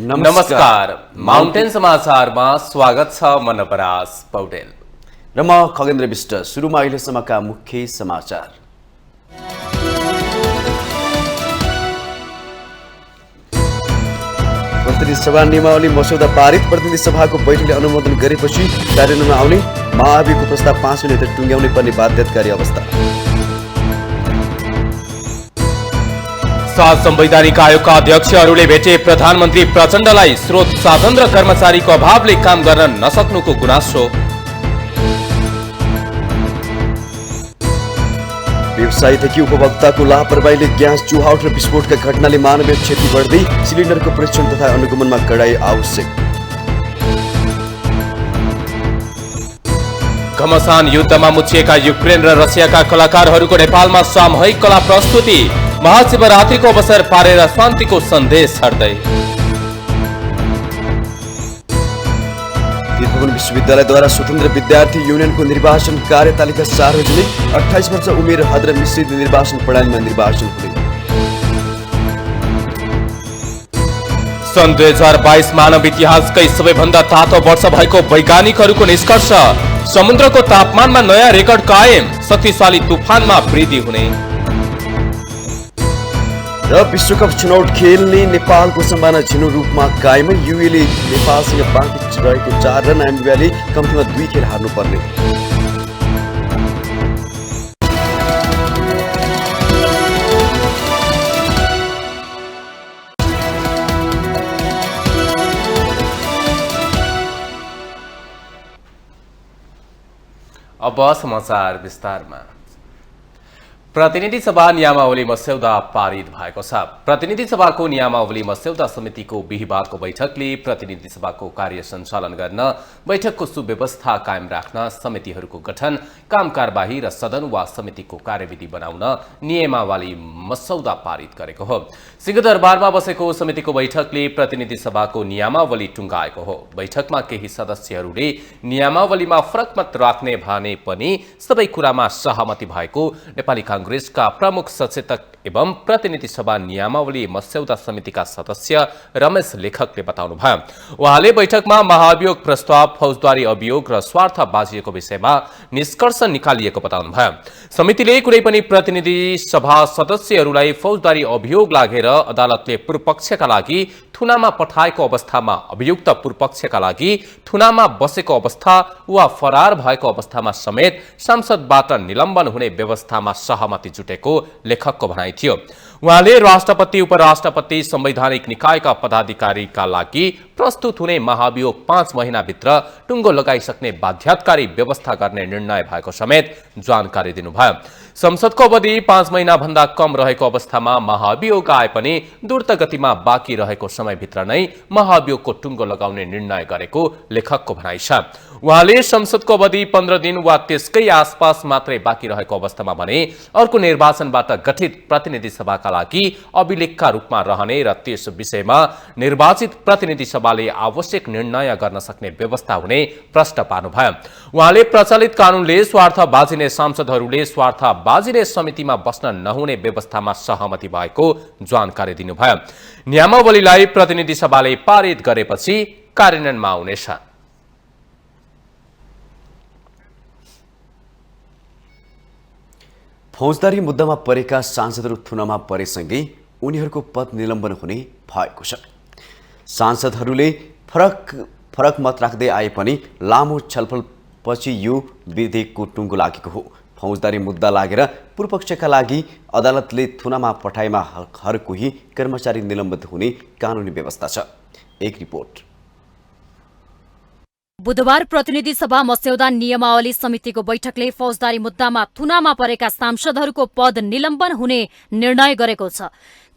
नमस्कार माउन्टेन समाचारमा स्वागत छ। म नपराज पौडेल र म खगेन्द्र विष्ट। सुरुमा अहिलेसम्मका मुख्य समाचार। प्रतिनिधि सभा नियमावली मस्यौदा पारित। प्रतिनिधि सभाको बैठकले अनुमोदन गरेपछि कार्यान्वयनमा आउने महाभियोगको प्रस्ताव 5 महिनाभित्र टुङ्ग्याउनै पर्ने बाध्यताकारी अवस्था। संवैधानिक आयोगका अध्यक्षहरूले भेटे प्रधानमन्त्री प्रचण्डलाई स्रोत साधन र कर्मचारीको अभावले काम गर्न नसक्नुको गुनासो। व्यवसायदेखि उपभोक्ताको लापरवाहीले ग्यास चुहाउट र विस्फोटका घटनाले मानवीय क्षति बढ्दै सिलिन्डरको परीक्षण तथा अनुगमनमा कडाई आवश्यक। घमासान युद्धमा मुछिएका युक्रेन र रसियाका कलाकारहरूको नेपालमा सामूहिक कला प्रस्तुति। महाशिवरात्रिको अवसर पारेर शान्तिको सन्देश छर्दै। त्रिभुवन विश्वविद्यालयद्वारा स्वतन्त्र विद्यार्थी युनियनको निर्वाचन कार्यतालिका सार्वजनिक। 28 वर्ष उमेर हद र मिश्रित निर्वाचन प्रणालीमा निर्वाचन हुने। सन् 2022 मानव इतिहासकै सबैभन्दा तातो वर्ष भएको वैज्ञानिकहरूको निष्कर्ष। समुद्रको तापमानमा नयाँ रेकर्ड कायम। शक्तिशाली तुफानमा वृद्धि हुने र विश्वकप छनौट खेल्ने नेपालको सम्भावना झिनो रूपमा कायम। युएले नेपालसँग बाँकी रहेको 4 र नामिबियाले कम्तीमा 2 खेल हार्नुपर्ने। अब समाचार विस्तारमा। प्रतिनिधि सभा नियमावली मस्यौदा पारित भएको छ। प्रतिनिधि सभाको नियमावली मस्यौदा समितिको बिहीबारको बैठकले प्रतिनिधि सभाको कार्य सञ्चालन गर्न, बैठकको सुव्यवस्था कायम राख्न, समितिहरूको गठन, काम कारबाही र सदन वा समितिको कार्यविधि बनाउन नियमावली मस्यौदा पारित गरेको हो। सिंहदरबारमा बसेको समितिको बैठकले प्रतिनिधि सभाको नियमावली टुङ्गाएको हो। बैठकमा केही सदस्यहरूले नियमावलीमा फरक मत राख्ने भने पनि सबै कुरामा सहमति भएको नेपाली कांग्रेसका प्रमुख सचेतक एवं प्रतिनिधि सभा नियमावली मस्यौदा समितिका सदस्य रमेश लेखकले बताउनुभयो। उहाँले बैठकमा महाभियोग प्रस्ताव, फौजदारी अभियोग र स्वार्थ बाजिएको विषयमा निष्कर्ष निकालिएको बताउनुभयो। समितिले कुनै पनि प्रतिनिधि सभा सदस्यहरूलाई फौजदारी अभियोग लागेर अदालतले पूर्वपक्षका लागि थुनामा पठाएको अवस्थामा, अभियुक्त पूर्वपक्षका लागि थुनामा बसेको अवस्था वा फरार भएको अवस्थामा समेत संसदबाट निलम्बन हुने व्यवस्थामा सहमति जुटेको लेखकको भनाइ थियो। उहाँले राष्ट्रपति, उपराष्ट्रपति, संवैधानिक निकायका पदाधिकारीका लागि प्रस्तुत हुने महाभियोग 5 महिनाभित्र टुङ्गो लगाइसक्ने बाध्यताकारी व्यवस्था गर्ने निर्णय भएको समेत जानकारी दिनुभयो। संसदको अवधि 5 महिना भन्दा कम रहेको अवस्थामा महाभियोग आए पनि द्रुत गतिमा बाँकी रहेको समयभित्र नै महाभियोगको टुङ्गो लगाउने निर्णय गरेको लेखकको भनाइ छ। उहाँले संसदको अवधि 15 दिन वा त्यसकै आसपास मात्रै बाँकी रहेको अवस्थामा भने अर्को निर्वाचनबाट गठित प्रतिनिधि सभाका लागि अभिलेखका रूपमा रहने र त्यस विषयमा निर्वाचित प्रतिनिधि सभाले आवश्यक निर्णय गर्न सक्ने व्यवस्था हुने प्रश्न पार्नुभयो। उहाँले प्रचलित कानूनले स्वार्थ बाजिने सांसदहरूले स्वार्थ बाजिने समितिमा बस्न नहुने व्यवस्थामा सहमति भएको जानकारी दिनुभयो। नियमावलीलाई प्रतिनिधि सभाले पारित गरेपछि कार्यान्वयनमा आउनेछ। फौजदारी मुद्दामा परेका सांसदहरू थुनामा परेसँगै उनीहरूको पद निलम्बन हुने भएको छ। सांसदहरूले फरक मत राख्दै आए पनि लामो छलफलपछि यो विधेयकको टुङ्गो लागेको हो। फौजदारी मुद्दा लागेर पूर्वपक्षका लागि अदालतले थुनामा पठाएमा हर कोही कर्मचारी निलम्बित हुने कानुनी व्यवस्था छ। एक रिपोर्ट। बुधबार प्रतिनिधि सभा मस्यौदा नियमावली समितिको बैठकले फौजदारी मुद्दामा थुनामा परेका सांसदहरूको पद निलम्बन हुने निर्णय गरेको छ।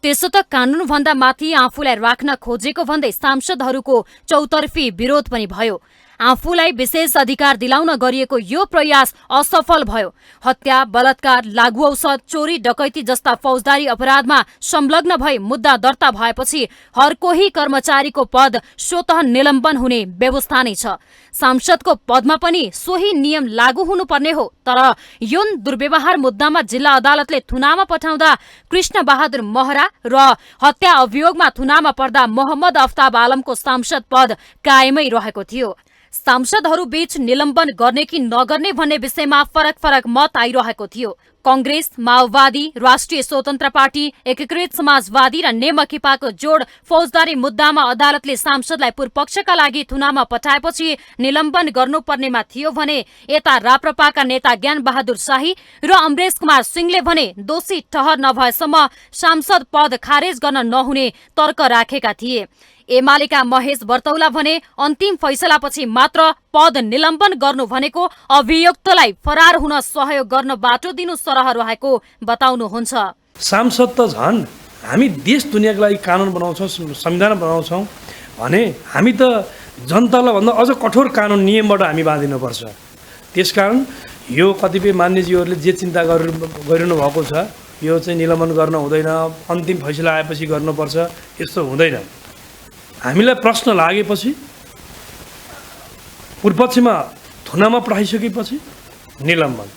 त्यसो त कानूनभन्दा माथि आफूलाई राख्न खोजेको भन्दै सांसदहरूको चौतर्फी विरोध पनि भयो। आफूलाई विशेष अधिकार दिलाउन गरिएको यो प्रयास असफल भयो। हत्या, बलात्कार, लागु औषध, चोरी, डकैती जस्ता फौजदारी अपराधमा संलग्न भई मुद्दा दर्ता भएपछि हर कोही कर्मचारीको पद स्वतः निलम्बन हुने व्यवस्था नै छ। सांसदको पदमा पनि सोही नियम लागू हुनुपर्ने हो। तर यौन दुर्व्यवहार मुद्दामा जिल्ला अदालतले थुनामा पठाउँदा कृष्ण बहादुर महरा र हत्या अभियोगमा थुनामा पर्दा मोहम्मद अफ्ताब आलमको सांसद पद कायमै रहेको थियो। सांसदहरू बीच निलम्बन गर्ने कि नगर्ने भन्ने विषयमा फरक फरक मत आइरहेको थियो। कांग्रेस, माओवादी, राष्ट्रिय स्वतन्त्र पार्टी, एकीकृत समाजवादी र नेमखेपाको जोड फौजदारी मुद्दामा अदालतले सांसदलाई पूर्वपक्षका लागि थुनामा पठाएपछि निलम्बन गर्नुपर्नेमा थियो भने यता राप्रपाका नेता ज्ञान बहादुर शाही र अमरेश कुमार सिंहले भने दोषी ठहर नभएसम्म सांसद पद खारेज गर्न नहुने तर्क राखेका थिए। एमालेका महेश बर्तौला भने अन्तिम फैसलापछि मात्र पद निलम्बन गर्नु भनेको अभियुक्तलाई फरार हुन सहयोग गर्न बाटो दिनु सरह रहेको बताउनुहुन्छ। सांसद त झन् हामी देश दुनियाँको लागि कानुन बनाउँछौँ, संविधान बनाउँछौँ भने हामी त जनतालाई भन्दा अझ कठोर कानुन नियमबाट हामी बाँधिनुपर्छ। त्यसकारण यो कतिपय मान्यजीहरूले जे चिन्ता गरिरहनु भएको छ यो चाहिँ निलम्बन गर्न हुँदैन, अन्तिम फैसला आएपछि गर्नुपर्छ, यस्तो हुँदैन। हामीलाई प्रश्न लागेपछि पूर्वपक्षमा थुनामा पठाइसकेपछि निलम्बन,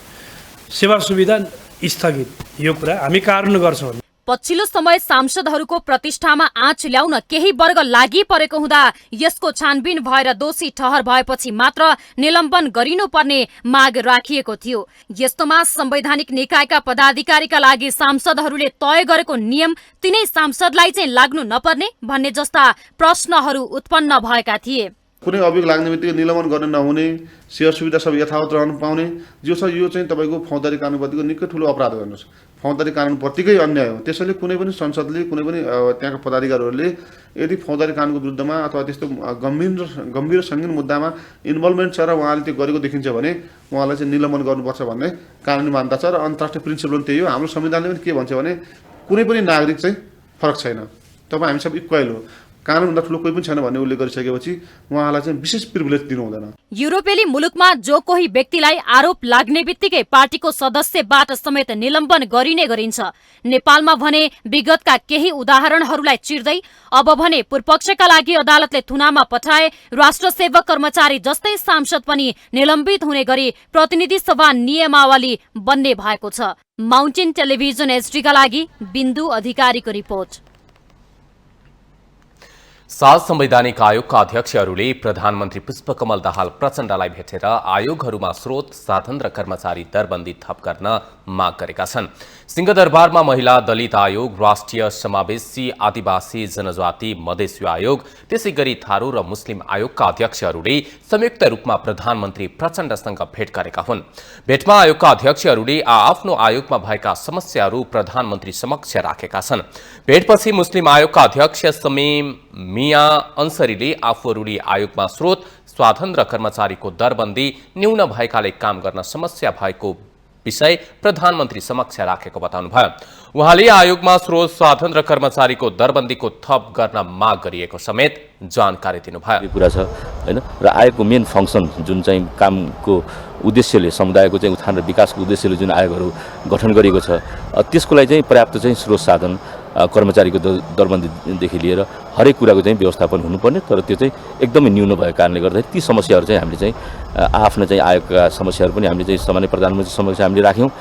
सेवा सुविधा स्थगित, यो कुरा हामी कार्यान्वयन गर्छौँ। पछिल्लो समय सांसदहरूको प्रतिष्ठामा आँच ल्याउन केही वर्ग लागि परेको हुँदा यसको छानबिन भएर दोषी ठहर भएपछि मात्र निलम्बन गरिनुपर्ने माग राखिएको थियो। यस्तोमा संवैधानिक निकायका पदाधिकारीका लागि सांसदहरूले तय गरेको नियम तिनै सांसदलाई चाहिँ लाग्नु नपर्ने भन्ने जस्ता प्रश्नहरू उत्पन्न भएका थिए। कुनै अभियोग लाग्ने बित्तिकै निलम्बन गर्न नहुने, सेवा सुविधा सब यथावत रहन पाउने जो छ यो चाहिँ तपाईँको फौजदारी कानुनप्रतिको निकै ठुलो अपराध हो। हेर्नुहोस्, फौजदारी कानुनप्रतिकै अन्याय हो। त्यसैले कुनै पनि संसदले, कुनै पनि त्यहाँका पदाधिकारीहरूले यदि फौजदारी कानुनको विरुद्धमा अथवा त्यस्तो गम्भीर सङ्गीन मुद्दामा इन्भल्भमेन्ट छ र उहाँले त्यो गरेको देखिन्छ भने उहाँलाई चाहिँ निलम्बन गर्नुपर्छ भन्ने कानुनी मान्यता छ र अन्तर्राष्ट्रिय प्रिन्सिपल पनि त्यही हो। हाम्रो संविधानले पनि के भन्छ भने कुनै पनि नागरिक चाहिँ फरक छैन, तपाईँ हामी सब इक्वल हो, कानुनभन्दा ठुलो कोही पनि छैन भन्ने उल्लेख गरिसकेपछि उहाँलाई चाहिँ विशेष प्रिभिलेज दिनु हुँदैन। युरोपेली मुलुकमा जो कोही व्यक्तिलाई आरोप लाग्ने बित्तिकै पार्टीको सदस्यबाट समेत निलम्बन गरिने गरिन्छ। नेपालमा भने विगतका केही उदाहरणहरूलाई चिर्दै अब भने पूर्वपक्षका लागि अदालतले थुनामा पठाए राष्ट्र सेवक कर्मचारी जस्तै सांसद पनि निलम्बित हुने गरी प्रतिनिधि सभा नियमावली बन्ने भएको छ। माउन्टेन टेलिभिजन एचडीका लागि बिन्दु अधिकारीको रिपोर्ट। 7 संवैधानिक आयोगका अध्यक्षहरूले प्रधानमन्त्री पुष्पकमल दाहाल प्रचण्डलाई भेटेर आयोगहरूमा स्रोत, साधन र कर्मचारी दरबन्दी थप गर्न माग गरेका छन्। सिंहदरबारमा महिला दलित आयोग, राष्ट्रिय समावेशी आदिवासी जनजाति मधेसी आयोग, त्यसैगरी थारू र मुस्लिम आयोगका अध्यक्षहरूले संयुक्त रूपमा प्रधानमन्त्री प्रचण्डसँग भेट गरेका हुन्। भेटमा आयोगका अध्यक्षहरूले आफ्नो आयोगमा भएका समस्याहरू प्रधानमन्त्री समक्ष राखेका छन्। भेटपछि मुस्लिम आयोगका अध्यक्ष समीम मिया अन्सरीले आफूहरूले आयोगमा स्रोत, साधन र कर्मचारीको दरबन्दी न्यून भएकाले काम गर्न समस्या भएको विषय प्रधानमन्त्री समक्ष राखेको बताउनुभयो। उहाँले आयोगमा स्रोत, साधन र कर्मचारीको दरबन्दीको थप गर्न माग गरिएको समेत जानकारी दिनुभयो। कुरा छ हैन, र आयोगको मेन फंक्सन जुन चाहिँ कामको उद्देश्यले समुदायको चाहिँ उत्थान र विकासको उद्देश्यले जुन आयोगहरू गठन गरिएको छ त्यसको लागि चाहिँ पर्याप्त चाहिँ स्रोत, साधन, कर्मचारीको दरबन्दीदेखि लिएर हरेक कुराको चाहिँ व्यवस्थापन हुनुपर्ने, तर त्यो चाहिँ एकदमै न्यून भएको कारणले गर्दाखेरि ती समस्याहरू चाहिँ हामीले चाहिँ आफ्नो चाहिँ आयोगका समस्याहरू पनि हामीले चाहिँ सामान्य प्रधानमन्त्री समक्ष हामीले राख्यौँ।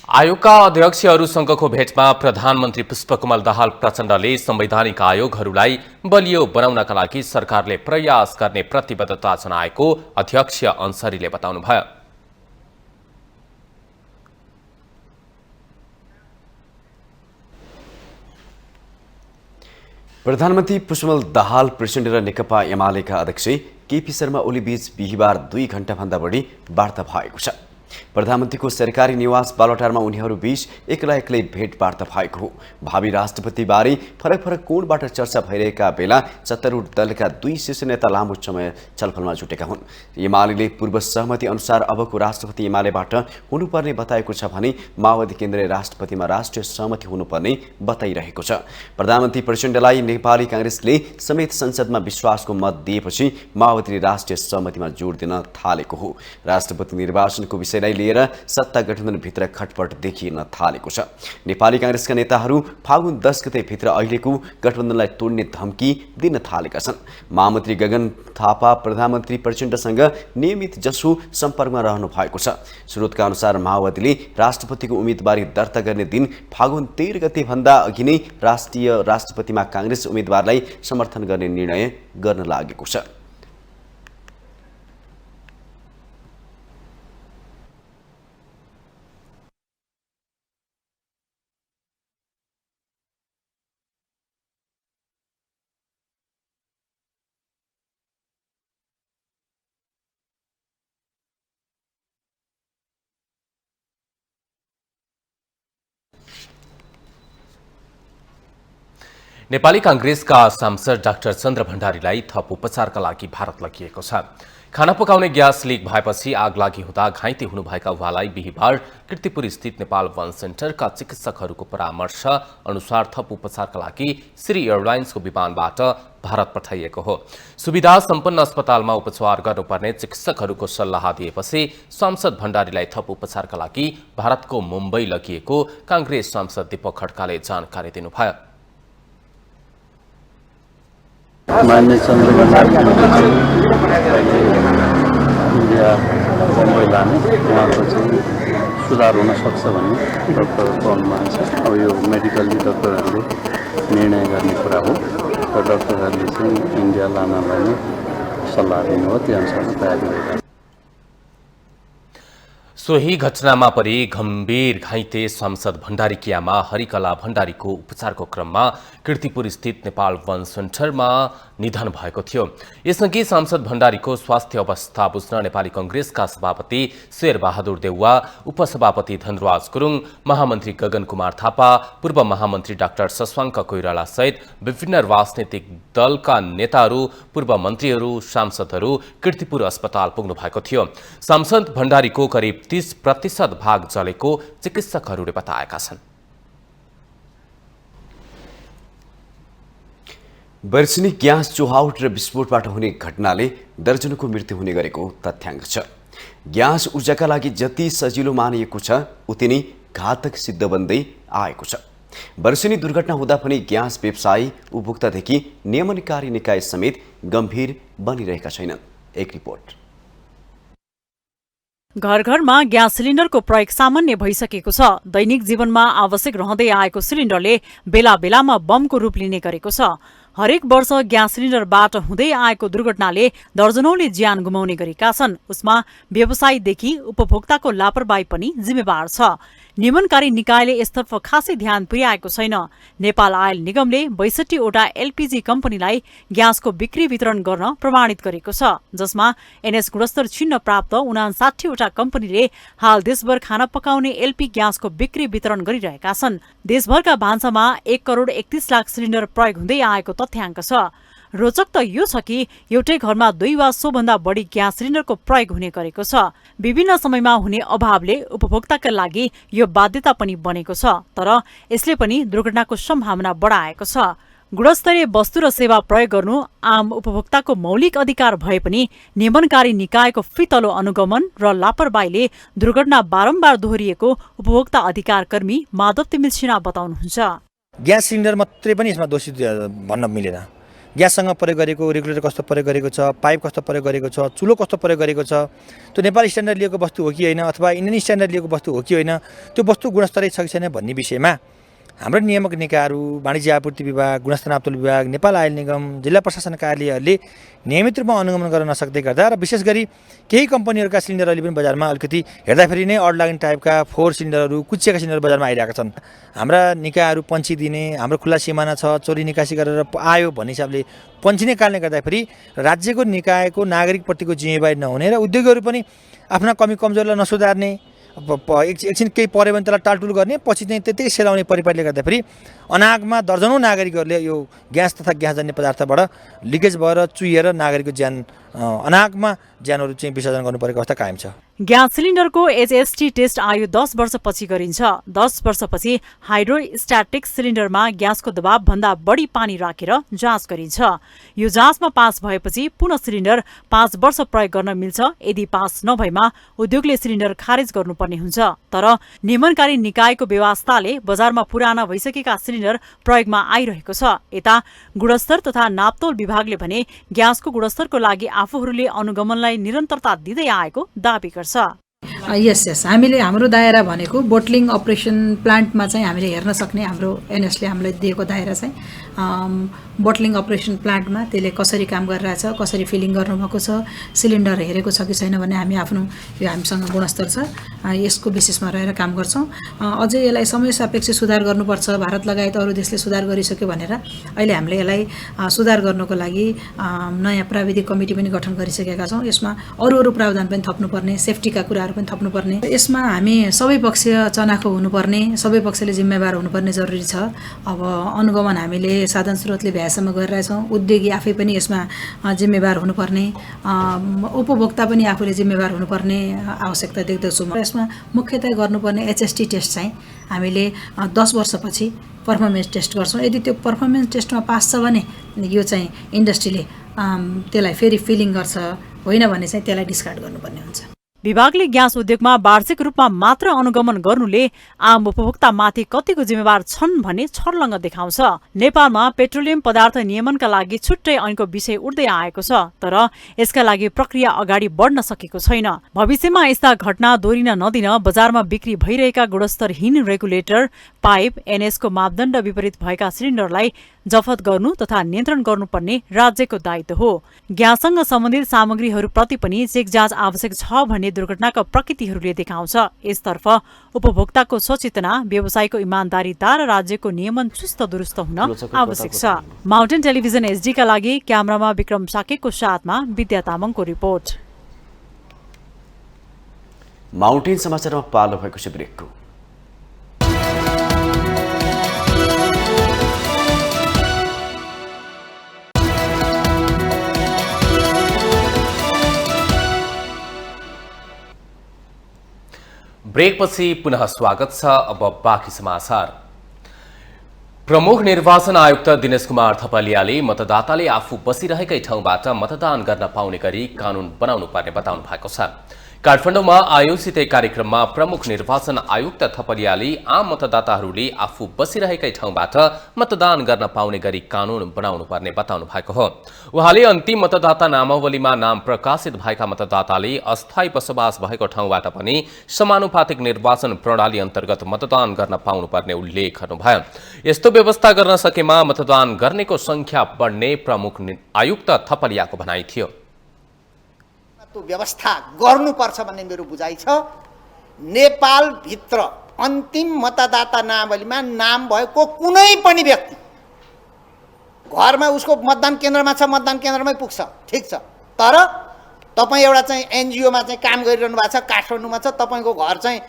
आयोगका अध्यक्षहरूसँगको भेटमा प्रधानमन्त्री पुष्पकमल दाहाल प्रचण्डले संवैधानिक आयोगहरूलाई बलियो बनाउनका लागि सरकारले प्रयास गर्ने प्रतिबद्धता जनाएको अध्यक्ष अन्सरीले बताउनुभयो। प्रधानमन्त्री पुष्पकमल दाहाल प्रचण्ड र नेकपा एमालेका अध्यक्ष केपी शर्मा ओली बीच बिहिबार 2 घण्टाभन्दा बढी वार्ता भएको छ। प्रधानमन्त्रीको सरकारी निवास बालुवाटारमा उनीहरूबीच एक्लै एक्लै भेटवार्ता भएको हो। भावी राष्ट्रपतिबारे फरक फरक कोणबाट चर्चा भइरहेका बेला सत्तारूढ दलका दुई शीर्ष नेता लामो समय छलफलमा जुटेका हुन्। एमाले पूर्व सहमति अनुसार अबको राष्ट्रपति एमालेबाट हुनुपर्ने बताएको छ भने माओवादी केन्द्रीय राष्ट्रपतिमा राष्ट्रिय सहमति हुनुपर्ने बताइरहेको छ। प्रधानमन्त्री प्रचण्डलाई नेपाली कांग्रेसले समेत संसदमा विश्वासको मत दिएपछि माओवादीले राष्ट्रिय सहमतिमा जोड दिन थालेको हो। राष्ट्रपति निर्वाचनको विषयलाई लिएर सत्ता गठबन्धनभित्र खटपट देखिन थालेको छ। नेपाली कांग्रेसका नेताहरू फागुन 10 गते भित्र अहिलेको गठबन्धनलाई तोड्ने धम्की दिन थालेका छन्। महामन्त्री गगन थापा प्रधानमन्त्री प्रचण्डसँग नियमित जसो सम्पर्कमा रहनु भएको छ। स्रोतका अनुसार माओवादीले राष्ट्रपतिको उम्मेदवारी दर्ता गर्ने दिन फागुन 13 गते भन्दा अघि नै राष्ट्रिय राष्ट्रपतिमा कांग्रेस उम्मेदवारलाई समर्थन गर्ने निर्णय गर्न लागेको छ। नेपाली कांग्रेसका सांसद डाक्टर चन्द्र भण्डारीलाई थप उपचारका लागि भारत लगिएको छ। खाना पकाउने ग्यास लिक भएपछि आगलागी हुँदा घाइते हुनुभएका उहाँलाई बिहीबार कीर्तिपुर स्थित नेपाल वन सेन्टरका चिकित्सकहरूको परामर्श अनुसार थप उपचारका लागि श्री एयरलाइन्सको विमानबाट भारत पठाइएको हो। सुविधा सम्पन्न अस्पतालमा उपचार गर्नुपर्ने चिकित्सकहरूको सल्लाह दिएपछि सांसद भण्डारीलाई थप उपचारका लागि भारतको मुम्बई लगिएको कांग्रेस सांसद दीपक खड्काले जानकारी दिनुभयो। मान्य चन्द्र भण्डारी इन्डिया बम्बई लाने उहाँको चाहिँ सुधार हुन सक्छ भन्ने डक्टरहरूको अनुमान छ। अब यो मेडिकल्ली डक्टरहरूले निर्णय गर्ने कुरा हो र डक्टरहरूले चाहिँ इन्डिया लानलाई नै सल्लाह दिनुभयो, त्यो अनुसार तयारी गरिरहेको छ। सोही घटनामा परि गम्भीर घाइते सांसद भण्डारीकी आमा हरिकला भण्डारीको उपचारको क्रममा कीर्तिपुर स्थित नेपाल वन सेन्टरमा निधन भएको थियो। यसअघि सांसद भण्डारीको स्वास्थ्य अवस्था बुझ्न नेपाली कांग्रेसका सभापति शेरबहादुर देउवा, उपसभापति धनराज गुरुङ, महामन्त्री गगन कुमार थापा, पूर्व महामन्त्री डाक्टर शशाङ्क कोइराला सहित विभिन्न राजनैतिक दलका नेताहरू, पूर्व मन्त्रीहरू, सांसदहरू कीर्तिपुर अस्पताल पुग्नु भएको थियो। सांसद भण्डारीको करिब 30% भाग जलेको चिकित्सकहरूले बताएका छन्। वर्षिनी ग्यास चुहाउट र विस्फोटबाट हुने घटनाले दर्जनको मृत्यु हुने गरेको तथ्याङ्क छ। ग्यास ऊर्जाका लागि जति सजिलो मानिएको छ उति नै घातक सिद्ध बन्दै आएको छ। वर्षिनी दुर्घटना हुँदा पनि ग्यास व्यवसायी, उपभोक्तादेखि नियमनकारी निकाय समेत गम्भीर बनिरहेका छैनन्। एक रिपोर्ट। घर घरमा ग्यास सिलिन्डरको प्रयोग सामान्य भइसकेको छ। दैनिक जीवनमा आवश्यक रहँदै आएको सिलिन्डरले बेला बेलामा बमको रूप लिने गरेको छ। हरेक वर्ष ग्यास सिलिन्डरबाट हुँदै आएको दुर्घटनाले दर्जनौंले ज्यान गुमाउने गरेका छन्। उसमा व्यवसायीदेखि उपभोक्ताको लापरवाही पनि जिम्मेवार छ। नियमनकारी निकायले यसतर्फ खासै ध्यान पुर्याएको छैन। नेपाल आयल निगमले 62 वटा एलपीजी कम्पनीलाई ग्यासको बिक्री वितरण गर्न प्रमाणित गरेको छ, जसमा एनएस गुणस्तर चिन्ह प्राप्त 59 वटा कम्पनीले हाल देशभर खाना पकाउने एलपी ग्यासको बिक्री वितरण गरिरहेका छन्। देशभरका भान्सामा 1 करोड 31 लाख सिलिन्डर प्रयोग हुँदै आएको तथ्याङ्क छ। रोचक त यो छ कि एउटै घरमा 2 वा सोभन्दा बढी ग्यास सिलिन्डरको प्रयोग हुने गरेको छ। विभिन्न समयमा हुने अभावले उपभोक्ताका लागि यो बाध्यता पनि बनेको छ, तर यसले पनि दुर्घटनाको सम्भावना बढाएको छ। गुणस्तरीय वस्तु र सेवा प्रयोग गर्नु आम उपभोक्ताको मौलिक अधिकार भए पनि नियमनकारी निकायको फितलो अनुगमन र लापरवाहीले दुर्घटना बारम्बार दोहोरिएको उपभोक्ता अधिकार कर्मी माधव तिमिल सिन्हा बताउनुहुन्छ। ग्यास सिलिन्डर मात्रै पनि यसमा दोषी भन्न मिलेन। ग्याससँग प्रयोग गरेको रेगुलेटर कस्तो प्रयोग गरेको छ, पाइप कस्तो प्रयोग गरेको छ, चुलो कस्तो प्रयोग गरेको छ, त्यो नेपाली स्ट्यान्डर्ड लिएको वस्तु हो कि होइन अथवा इन्डियन स्ट्यान्डर्ड लिएको वस्तु हो कि होइन, त्यो वस्तु गुणस्तरीय छ कि छैन भन्ने विषयमा हाम्रो नियामक निकायहरू, वाणिज्य आपूर्ति विभाग, गुणस्तर नाप्तोल विभाग, नेपाल आयल निगम, जिल्ला प्रशासन कार्यालयहरूले नियमित रूपमा अनुगमन गर्न नसक्दै गर्दा र विशेष गरी केही कम्पनीहरूका सिलिन्डरहरूले पनि बजारमा अलिकति हेर्दाखेरि नै अड लाग्ने टाइपका 4 सिलिन्डरहरू, कुचिएका सिलिन्डर बजारमा आइरहेका छन्। हाम्रा निकायहरू पन्छिदिने, हाम्रो खुल्ला सिमाना छ, चोरी निकासी गरेर आयो भन्ने हिसाबले पन्छिने कारणले गर्दाखेरि राज्यको निकायको नागरिकप्रतिको जिम्मेवारी नहुने र उद्योगहरू पनि आफ्ना कमी कमजोरीलाई नसुधार्ने, एकछिन केही पऱ्यो भने त्यसलाई टालटुल गर्ने, पछि चाहिँ त्यतिकै सेलाउने परिपाटीले गर्दाखेरि अनागमा दर्जनौँ नागरिकहरूले यो ग्यास तथा ग्यासजन्य पदार्थबाट लिकेज भएर चुहिएर नागरिकको ज्यान अनागमा ज्यानहरू चाहिँ विसर्जन गर्नु परेको अवस्था कायम छ। ग्यास सिलिन्डरको एचएसटी टेस्ट आयु 10 वर्षपछि गरिन्छ। 10 वर्षपछि हाइड्रोस्ट्याटिक सिलिन्डरमा ग्यासको दबावभन्दा बढी पानी राखेर जाँच गरिन्छ। यो जाँचमा पास भएपछि पुनः सिलिन्डर 5 वर्ष प्रयोग गर्न मिल्छ। यदि पास नभएमा उद्योगले सिलिन्डर खारेज गर्नुपर्ने हुन्छ। तर नियमनकारी निकायको व्यवस्थाले बजारमा पुराना भइसकेका सिलिन्डर प्रयोगमा आइरहेको छ। यता गुणस्तर तथा नापतोल विभागले भने ग्यासको गुणस्तरको लागि आफूहरूले अनुगमनलाई निरन्तरता दिँदै आएको दावी गर्छ। यस हामीले हाम्रो दायरा भनेको बोटलिङ अपरेसन प्लान्टमा चाहिँ हामीले हेर्न सक्ने हाम्रो एनएसले हामीलाई दिएको दायरा चाहिँ बोटलिङ अपरेसन प्लान्टमा त्यसले कसरी काम गरिरहेछ, कसरी फिलिङ गर्नुभएको छ, सिलिन्डर हेरेको छ कि छैन भन्ने हामी आफ्नो यो हामीसँग गुणस्तर छ, यसको विशेषमा रहेर काम गर्छौँ। अझै यसलाई समय सापेक्ष सुधार गर्नुपर्छ, भारत लगायत अरू देशले सुधार गरिसक्यो भनेर अहिले हामीले यसलाई सुधार गर्नको लागि नयाँ प्राविधिक कमिटी पनि गठन गरिसकेका छौँ। यसमा अरू प्रावधान पनि थप्नुपर्ने, सेफ्टीका कुराहरू पनि थप्नुपर्ने, यसमा हामी सबै पक्ष चनाखो हुनुपर्ने, सबै पक्षले जिम्मेवार हुनुपर्ने जरुरी छ। अब अनुगमन हामीले साधन स्रोतले भ्याएसम्म गरिरहेछौँ, उद्योगी आफै पनि यसमा जिम्मेवार हुनुपर्ने, उपभोक्ता पनि आफूले जिम्मेवार हुनुपर्ने आवश्यकता देख्दछु म। यसमा मुख्यतया गर्नुपर्ने एचएसटी टेस्ट चाहिँ हामीले 10 वर्षपछि पर्फर्मेन्स टेस्ट गर्छौँ। यदि त्यो पर्फर्मेन्स टेस्टमा पास छ भने यो चाहिँ इन्डस्ट्रीले त्यसलाई फेरि फिलिङ गर्छ, होइन भने चाहिँ त्यसलाई डिस्कार्ड गर्नुपर्ने हुन्छ। विभागले ग्यास उद्योगमा वार्षिक रूपमा मात्र अनुगमन गर्नुले आम उपभोक्तामाथि कतिको जिम्मेवार छन् भन्ने छर्लङ्ग देखाउँछ। नेपालमा पेट्रोलियम पदार्थ नियमनका लागि छुट्टै ऐनको विषय उठ्दै आएको छ, तर यसका लागि प्रक्रिया अगाडि बढ्न सकेको छैन। भविष्यमा यस्ता घटना दोहोरिन नदिन बजारमा बिक्री भइरहेका गुणस्तरहीन रेगुलेटर, पाइप, एनएसको मापदण्ड विपरीत भएका सिलिन्डरलाई जफत गर्नु तथा नियन्त्रण गर्नुपर्ने राज्यको दायित्व हो। ग्याससँग सम्बन्धित सामग्रीहरूप्रति पनि चेक जाँच आवश्यक छ भन्ने दुर्घटनाका प्रकृतिहरूले देखाउँछ। यसतर्फ उपभोक्ताको सचेतना, व्यवसायको इमान्दारिता र राज्यको नियमन चुस्त दुरुस्त हुन आवश्यक छ। माउन्टेन टेलिभिजन एसडीका लागि क्यामेरामा विक्रम साकेको साथमा विद्या तामाङको रिपोर्ट। माउन्टेन समाचारमा पालो भएको छ ब्रेकको। ब्रेकपछि पुनः स्वागत छ। अब बाँकी समाचार। प्रमुख निर्वाचन आयुक्त दिनेश कुमार थपलियाले मतदाताले आफू बसिरहेकै ठाउँबाट मतदान गर्न पाउने गरी कानून बनाउनु पर्ने बताउनु भएको छ। काठमाडौँमा आयोजित एक कार्यक्रममा प्रमुख निर्वाचन आयुक्त थपलियाले आम मतदाताहरूले आफू बसिरहेकै ठाउँबाट मतदान गर्न पाउने गरी कानून बनाउनु पर्ने बताउनु भएको हो। उहाँले अन्तिम मतदाता नामावलीमा नाम प्रकाशित भएका मतदाताले अस्थायी बसोबास भएको ठाउँबाट पनि समानुपातिक निर्वाचन प्रणाली अन्तर्गत मतदान गर्न पाउनुपर्ने उल्लेख गर्नुभयो। यस्तो व्यवस्था गर्न सकेमा मतदान गर्नेको संख्या बढ्ने प्रमुख आयुक्त थपलियाको भनाइ थियो। त्यो व्यवस्था गर्नुपर्छ भन्ने मेरो बुझाइ छ। नेपालभित्र अन्तिम मतदाता नामावलीमा नाम भएको कुनै पनि व्यक्ति घरमा उसको मतदान केन्द्रमा छ, मतदान केन्द्रमै पुग्छ, ठिक छ। तर तपाईँ एउटा चाहिँ एनजिओमा चाहिँ काम गरिरहनु भएको छ, काठमाडौँमा छ, तपाईँको घर चाहिँ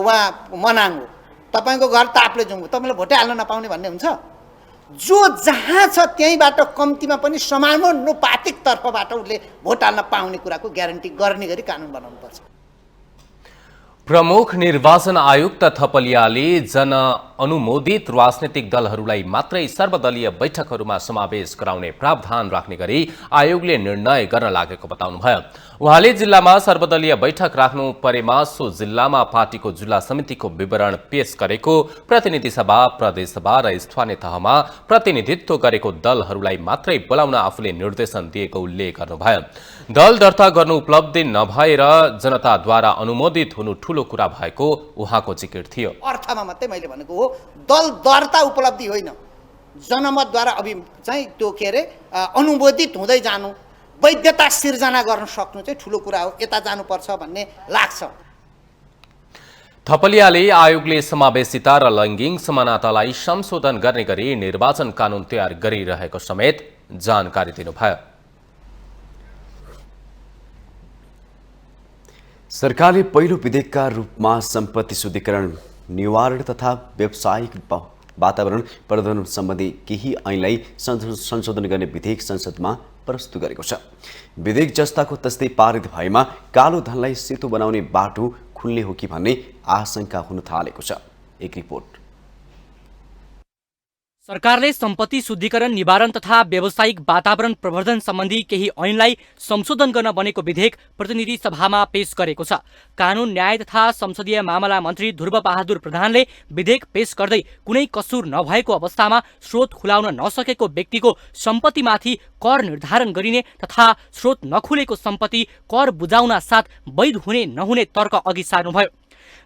उहाँ मनाङ हो, तपाईँको घर ताप्लेजुङ हो, तपाईँले भोटै हाल्न नपाउने भन्ने हुन्छ? जो जहाँ छ त्यहीँबाट कम्तीमा पनि समानुपातिक तर्फबाट उसले भोट हाल्न पाउने कुराको ग्यारेन्टी गर्ने गरी कानुन बनाउनुपर्छ। प्रमुख निर्वाचन आयुक्त थपलियाले जन अनुमोदित राजनीतिक दलहरूलाई मात्रै सर्वदलीय बैठकहरूमा समावेश गराउने प्रावधान राख्ने गरी आयोगले निर्णय गर्न लागेको बताउनुभयो। उहाँले जिल्लामा सर्वदलीय बैठक राख्नु परेमा सो जिल्लामा पार्टीको जिल्ला समितिको विवरण पेश गरेको, प्रतिनिधि सभा, प्रदेश सभा र स्थानीय तहमा प्रतिनिधित्व गरेको दलहरूलाई मात्रै बोलाउन आफूले निर्देशन दिएको उल्लेख गर्नुभयो। दल दर्ता गर्नु उपलब्धि नभएर जनताद्वारा अनुमोदित हुनु ठूलो कुरा भएको उहाँको जिकिर थियो। अर्थमा मात्रै मैले भनेको हो, दल दर्ता उपलब्धि होइन, जनमतद्वारा चाहिँ त्यो के अरे अनुमोदित हुँदै जानु, वैधता सिर्जना गर्न सक्नु चाहिँ ठुलो कुरा हो। यता जानुपर्छ भन्ने लाग्छ। थपलियाले आयोगले समावेशिता र लैङ्गिक समानतालाई संशोधन गर्ने गरी निर्वाचन कानून तयार गरिरहेको समेत जानकारी दिनुभयो। सरकारले पहिलो विधेयकका रूपमा सम्पत्ति शुद्धिकरण निवारण तथा व्यावसायिक वातावरण प्रवर्धन सम्बन्धी केही ऐनलाई संशोधन गर्ने विधेयक संसदमा प्रस्तुत गरेको छ। विधेयक जस्ताको तस्तै पारित भएमा कालो धनलाई सेतो बनाउने बाटो खुल्ने हो कि भन्ने आशंका हुन थालेको छ। एक रिपोर्ट। सरकारले सम्पत्ति शुद्धिकरण निवारण तथा व्यावसायिक वातावरण प्रवर्धन सम्बन्धी केही ऐनलाई संशोधन गर्न बनेको विधेयक प्रतिनिधि सभामा पेश गरेको छ। कानून न्याय तथा संसदीय मामला मन्त्री ध्रुव बहादुर प्रधानले विधेयक पेश गर्दै कुनै कसुर नभएको अवस्थामा स्रोत खुलाउन नसकेको व्यक्तिको सम्पत्तिमाथि कर निर्धारण गरिने तथा स्रोत नखुलेको सम्पत्ति कर बुझाउन साथ वैध हुने नहुने तर्क अघि सार्नुभयो।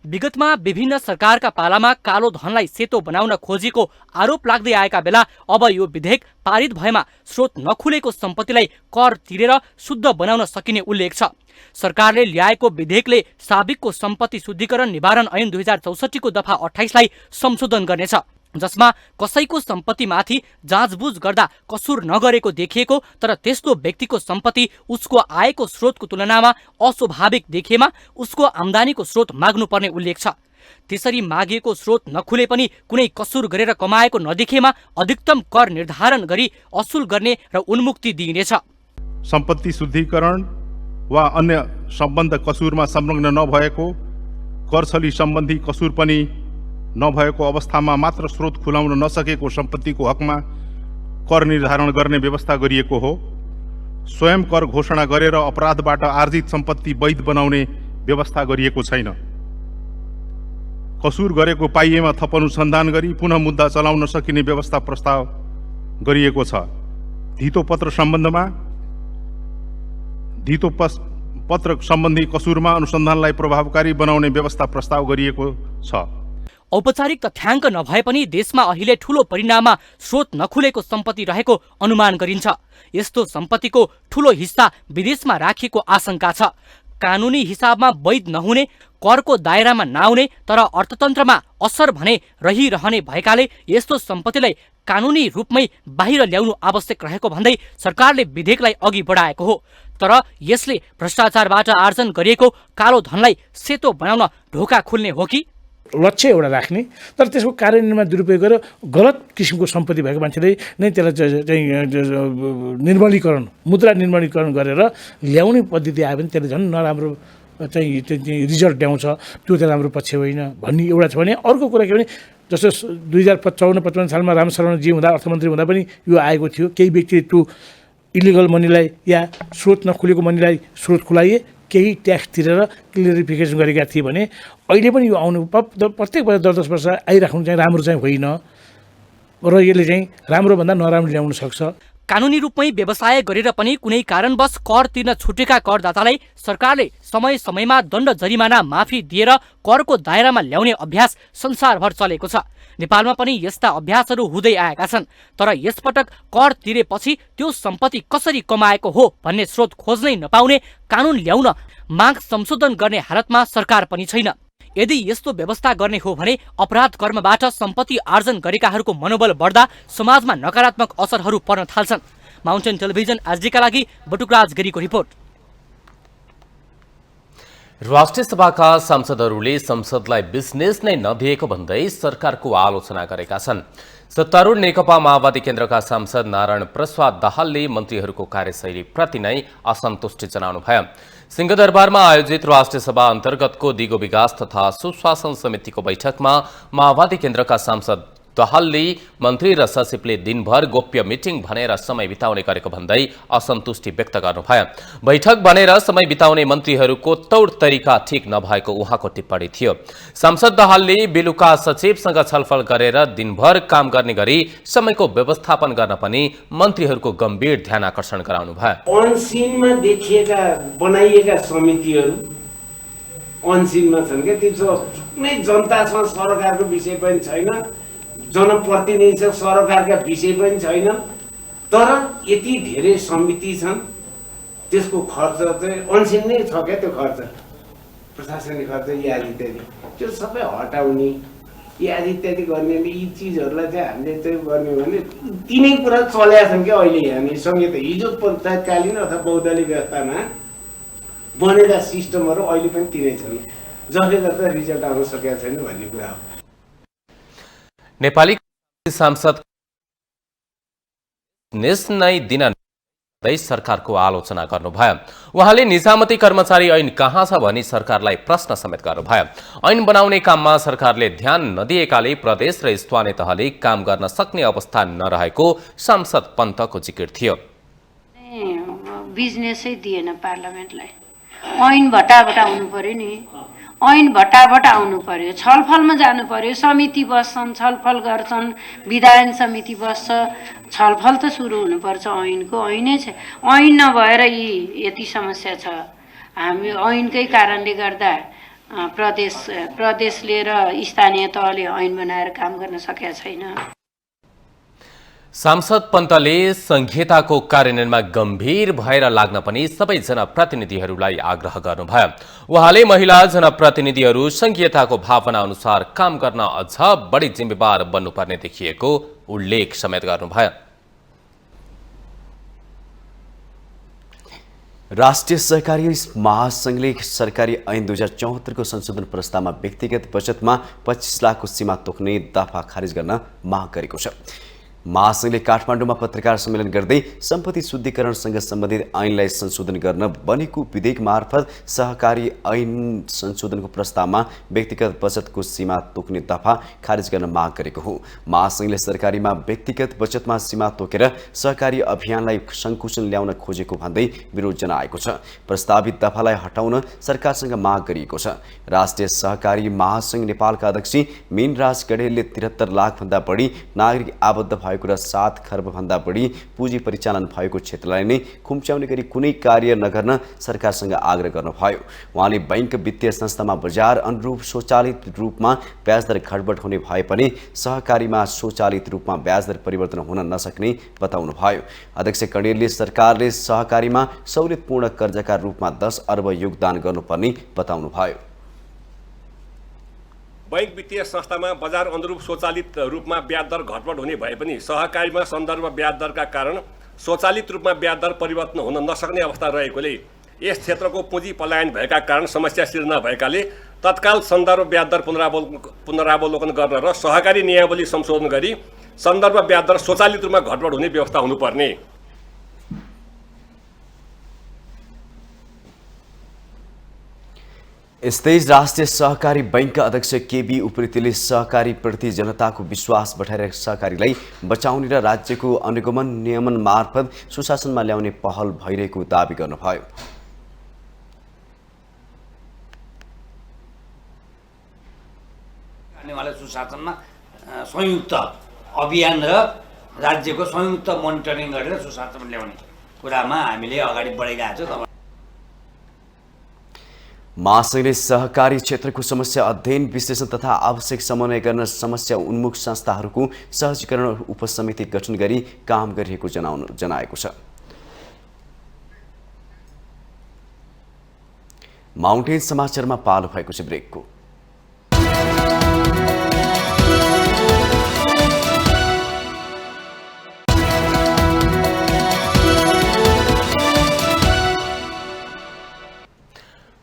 विगतमा विभिन्न सरकारका पालामा कालो धनलाई सेतो बनाउन खोजेको आरोप लाग्दै आएका बेला अब यो विधेयक पारित भएमा स्रोत नखुलेको सम्पत्तिलाई कर तिरेर शुद्ध बनाउन सकिने उल्लेख छ। सरकारले ल्याएको विधेयकले साबिकको सम्पत्ति शुद्धिकरण निवारण ऐन 2064 को दफा 28 लाई संशोधन गर्नेछ, जसमा कसैको सम्पत्तिमाथि जाँचबुझ गर्दा कसुर नगरेको देखिएको तर त्यस्तो व्यक्तिको सम्पत्ति उसको आयको स्रोतको तुलनामा अस्वाभाविक देखिएमा उसको आम्दानीको स्रोत माग्नुपर्ने उल्लेख छ। त्यसरी मागिएको स्रोत नखुले पनि कुनै कसुर गरेर कमाएको नदेखिएमा अधिकतम कर निर्धारण गरी असुल गर्ने र उन्मुक्ति दिइनेछ। सम्पत्ति शुद्धिकरण वा अन्य सम्बन्ध कसुरमा संलग्न नभएको करछली सम्बन्धी कसुर पनि नभएको अवस्थामा मात्र स्रोत खुलाउन नसकेको सम्पत्तिको हकमा कर निर्धारण गर्ने व्यवस्था गरिएको हो। स्वयं कर घोषणा गरेर अपराधबाट आर्जित सम्पत्ति वैध बनाउने व्यवस्था गरिएको छैन। कसुर गरेको पाइएमा थप अनुसन्धान गरी पुनः मुद्दा चलाउन सकिने व्यवस्था प्रस्ताव गरिएको छ। धितोपत्र सम्बन्धी कसुरमा अनुसन्धानलाई प्रभावकारी बनाउने व्यवस्था प्रस्ताव गरिएको छ। औपचारिक तथ्याङ्क नभए पनि देशमा अहिले ठूलो परिणाममा स्रोत नखुलेको सम्पत्ति रहेको अनुमान गरिन्छ। यस्तो सम्पत्तिको ठूलो हिस्सा विदेशमा राखिएको आशंका छ। कानुनी हिसाबमा वैध नहुने, करको दायरामा नआउने तर अर्थतन्त्रमा असर भने रहिरहने भएकाले यस्तो सम्पत्तिलाई कानुनी रूपमै बाहिर ल्याउनु आवश्यक रहेको भन्दै सरकारले विधेयकलाई अघि बढाएको हो। तर यसले भ्रष्टाचारबाट आर्जन गरिएको कालो धनलाई सेतो बनाउन ढोका खुल्ने हो कि? लक्ष्य एउटा राख्ने तर त्यसको कार्यान्वयनमा दुरुपयोग गरेर गलत किसिमको सम्पत्ति भएको मान्छेले नै त्यसलाई चाहिँ निर्मलीकरण, मुद्रा निर्मलीकरण गरेर ल्याउने पद्धति आयो भने त्यसले झन् नराम्रो चाहिँ रिजल्ट ल्याउँछ। त्यो त राम्रो पक्ष होइन भन्ने एउटा छ भने अर्को कुरा के भने जस्तो 2054-55 सालमा रामशरणजी हुँदा अर्थमन्त्री हुँदा पनि यो आएको थियो। केही व्यक्तिले त्यो इलिगल मनीलाई या स्रोत नखुलेको मनीलाई स्रोत खुलाइए, केही ट्याक्स तिरेर क्लियरिफिकेसन गरेका थिए भने अहिले पनि यो आउनु प्रत्येक वर्ष 10-10 वर्ष आइराख्नु चाहिँ राम्रो चाहिँ होइन र यसले चाहिँ राम्रोभन्दा नराम्रो ल्याउन सक्छ। कानुनी रूपमै व्यवसाय गरेर पनि कुनै कारणवश कर तिर्न छुटेका करदातालाई सरकारले समय समयमा दण्ड जरिमाना माफी दिएर करको दायरामा ल्याउने अभ्यास संसारभर चलेको छ। नेपालमा पनि यस्ता अभ्यासहरू हुँदै आएका छन्। तर यसपटक कर तिरेपछि त्यो सम्पत्ति कसरी कमाएको हो भन्ने स्रोत खोज्नै नपाउने कानुन ल्याउन माग संशोधन गर्ने हालतमा सरकार पनि छैन। यदि यस्तो व्यवस्था गर्ने हो भने अपराध कर्मबाट सम्पत्ति आर्जन गरेकाहरूको मनोबल बढ्दा समाजमा नकारात्मक असरहरू पर्न थाल्छन्। माउन्टेन टेलिभिजन एसडीका लागि बटुकराज गिरीको रिपोर्ट। राष्ट्रिय सभाका सांसदहरूले संसदलाई बिजनेस नै नदिएको भन्दै सरकारको आलोचना गरेका छन्। सत्तारूढ नेकपा माओवादी केन्द्रका सांसद नारायण प्रसाद दाहालले मन्त्रीहरूको कार्यशैलीप्रति नै असन्तुष्टि जनाउनुभयो। सिंहदरबारमा आयोजित राष्ट्रिय सभा अन्तर्गतको दिगो विकास तथा सुशासन समितिको बैठकमा माओवादी केन्द्रका सांसद दाहालले मन्त्री र सचिवले दिनभर गोप्य मिटिङ भनेर समय बिताउने गरेको भन्दै असन्तुष्टि व्यक्त गर्नुभयो। बैठक भनेर समय बिताउने मन्त्रीहरूको तौर तरिका ठिक नभएको उहाँको टिप्पणी थियो। सांसद दाहालले बेलुका सचिवसँग छलफल गरेर दिनभर काम गर्ने गरी समयको व्यवस्थापन गर्न पनि मन्त्रीहरूको गम्भीर ध्यान आकर्षण गराउनुभयो। अनसिनमा देखिएका बनाइएका समितिहरू अनसिनमा छन् के त्यो कुनै जनतासँग सरकारको विषय पनि छैन, जनप्रतिनिधिसँग सरकारका विषय पनि छैन। तर यति धेरै समिति छन्, त्यसको खर्च चाहिँ अनसिन नै छ क्या। त्यो खर्च प्रशासनिक खर्च याद इत्यादि त्यो सबै हटाउने याद इत्यादि गर्ने यी चिजहरूलाई चाहिँ हामीले चाहिँ गर्ने भने तिनै कुरा चलेका छन् क्या अहिले। हामी सँगै त हिजो तत्कालीन अथवा बहुदलीय व्यवस्थामा बनेका सिस्टमहरू अहिले पनि तिनै छन्, जसले गर्दा रिजल्ट आउन सकेका छैन भन्ने कुरा हो। नेपाली सांसद निर्णय दिन सरकारको आलोचना गर्नुभयो। उहाँले निजामती कर्मचारी ऐन कहाँ छ भनी सरकारलाई प्रश्न समेत गर्नुभयो। ऐन बनाउने काममा सरकारले ध्यान नदिएकाले प्रदेश र स्थानीय तहले काम गर्न सक्ने अवस्था नरहेको सांसद पन्तको जिकिर थियो। बिजनेसै दिएन पार्लियामेन्टलाई, ऐन भट्टाभट आउनु पर्यो नि, ऐन भट्टाभट आउनु पर्यो, छलफलमा जानु पर्यो, समिति बस्छन्, छलफल गर्छन्, विधायन समिति बस्छ, छलफल त सुरु हुनुपर्छ ऐनको। ऐनै छ, ऐन नभएर यति समस्या छ। हामी ऐनकै कारणले गर्दा प्रदेशले र स्थानीय तहले ऐन बनाएर काम गर्न सकेका छैन। सांसद पन्तले संहिताको कार्यान्वयनमा गम्भीर भएर लाग्न पनि सबै जनप्रतिनिधिहरूलाई आग्रह गर्नुभयो। उहाँले महिला जनप्रतिनिधिहरू संहिताको भावना अनुसार काम गर्न अझ बढी जिम्मेवार बन्नुपर्ने देखिएको उल्लेख समेत गर्नुभयो। राष्ट्रिय सहकारी महासंघले सरकारी ऐन 2074 को संशोधन प्रस्तावमा व्यक्तिगत बचतमा 25 लाखको सीमा तोक्ने दफा खारिज गर्न माग गरेको छ। महासंघले काठमाडौँमा पत्रकार सम्मेलन गर्दै सम्पत्ति शुद्धिकरणसँग सम्बन्धित ऐनलाई संशोधन गर्न बनेको विधेयक मार्फत सहकारी ऐन संशोधनको प्रस्तावमा व्यक्तिगत बचतको सीमा तोक्ने दफा खारिज गर्न माग गरेको हो। महासंघले सरकारीमा व्यक्तिगत बचतमा सीमा तोकेर सहकारी अभियानलाई सङ्कुचन ल्याउन खोजेको भन्दै विरोध जनाएको छ। प्रस्तावित दफालाई हटाउन सरकारसँग माग गरिएको छ। राष्ट्रिय सहकारी महासंघ नेपालका अध्यक्ष मीनराज गढेलले 73 लाखभन्दा बढी नागरिक आबद्ध भएको र 7 खर्बभन्दा बढी पुँजी परिचालन भएको क्षेत्रलाई नै खुम्च्याउने गरी कुनै कार्य नगर्न सरकारसँग आग्रह गर्नुभयो। उहाँले बैंक वित्तीय संस्थामा बजार अनुरूप स्वचालित रूपमा ब्याजदर घटबड हुने भए पनि सहकारीमा स्वचालित रूपमा ब्याजदर परिवर्तन हुन नसक्ने बताउनुभयो। अध्यक्ष कणेलले सरकारले सहकारीमा सहुलियतपूर्ण कर्जाका रूपमा 10 अर्ब योगदान गर्नुपर्ने बताउनुभयो। बैंक वित्तीय संस्थामा बजार अनुरूप स्वचालित रूपमा ब्याज दर घटबड हुने भए पनि सहकारीमा सन्दर्भ ब्याज दरका कारण स्वचालित रूपमा ब्याज दर परिवर्तन हुन नसक्ने अवस्था रहेकोले यस क्षेत्रको पुँजी पलायन भएका कारण समस्या सिर्जना भएकाले तत्काल सन्दर्भ ब्याज दर पुनरावलोकन गर्न र सहकारी नियमावली संशोधन गरी सन्दर्भ ब्याज दर स्वचालित रूपमा घटबड हुने व्यवस्था हुनुपर्ने। यस्तै राष्ट्रिय सहकारी बैंकका अध्यक्ष केबी उप्रेतीले सहकारीप्रति जनताको विश्वास बढाएर सहकारीलाई बचाउने र राज्यको अनुगमन नियमन मार्फत सुशासनमा ल्याउने पहल भइरहेको दावी गर्नुभयो। आनेवाला सुशासनमा संयुक्त अभियान र राज्यको संयुक्त मोनिटरिङ गरेर सुशासन ल्याउने कुरामा हामीले अगाडि बढेका छौँ। महासंघले सहकारी क्षेत्रको समस्या अध्ययन विश्लेषण तथा आवश्यक समन्वय गर्न समस्या उन्मुख संस्थाहरूको सहजीकरण उपसमिति गठन गरी काम गरिरहेको जनाएको छ। माउन्टेन समाचारमा पालो भएको छ ब्रेकको।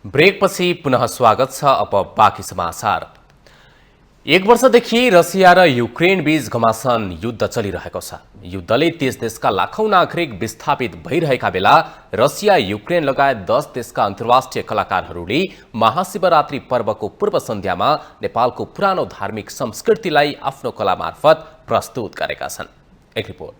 ब्रेकपछि पुनः स्वागत छ। अब बाँकी समाचार। 1 वर्षदेखि रसिया र युक्रेन बीच घमासान युद्ध चलिरहेको छ। युद्धले त्यस देशका लाखौं नागरिक विस्थापित भइरहेका बेला रसिया युक्रेन लगायत 10 देशका अन्तर्राष्ट्रिय कलाकारहरूले महाशिवरात्रि पर्वको पूर्व सन्ध्यामा नेपालको पुरानो धार्मिक संस्कृतिलाई आफ्नो कला मार्फत प्रस्तुत गरेका छन्। एक रिपोर्ट।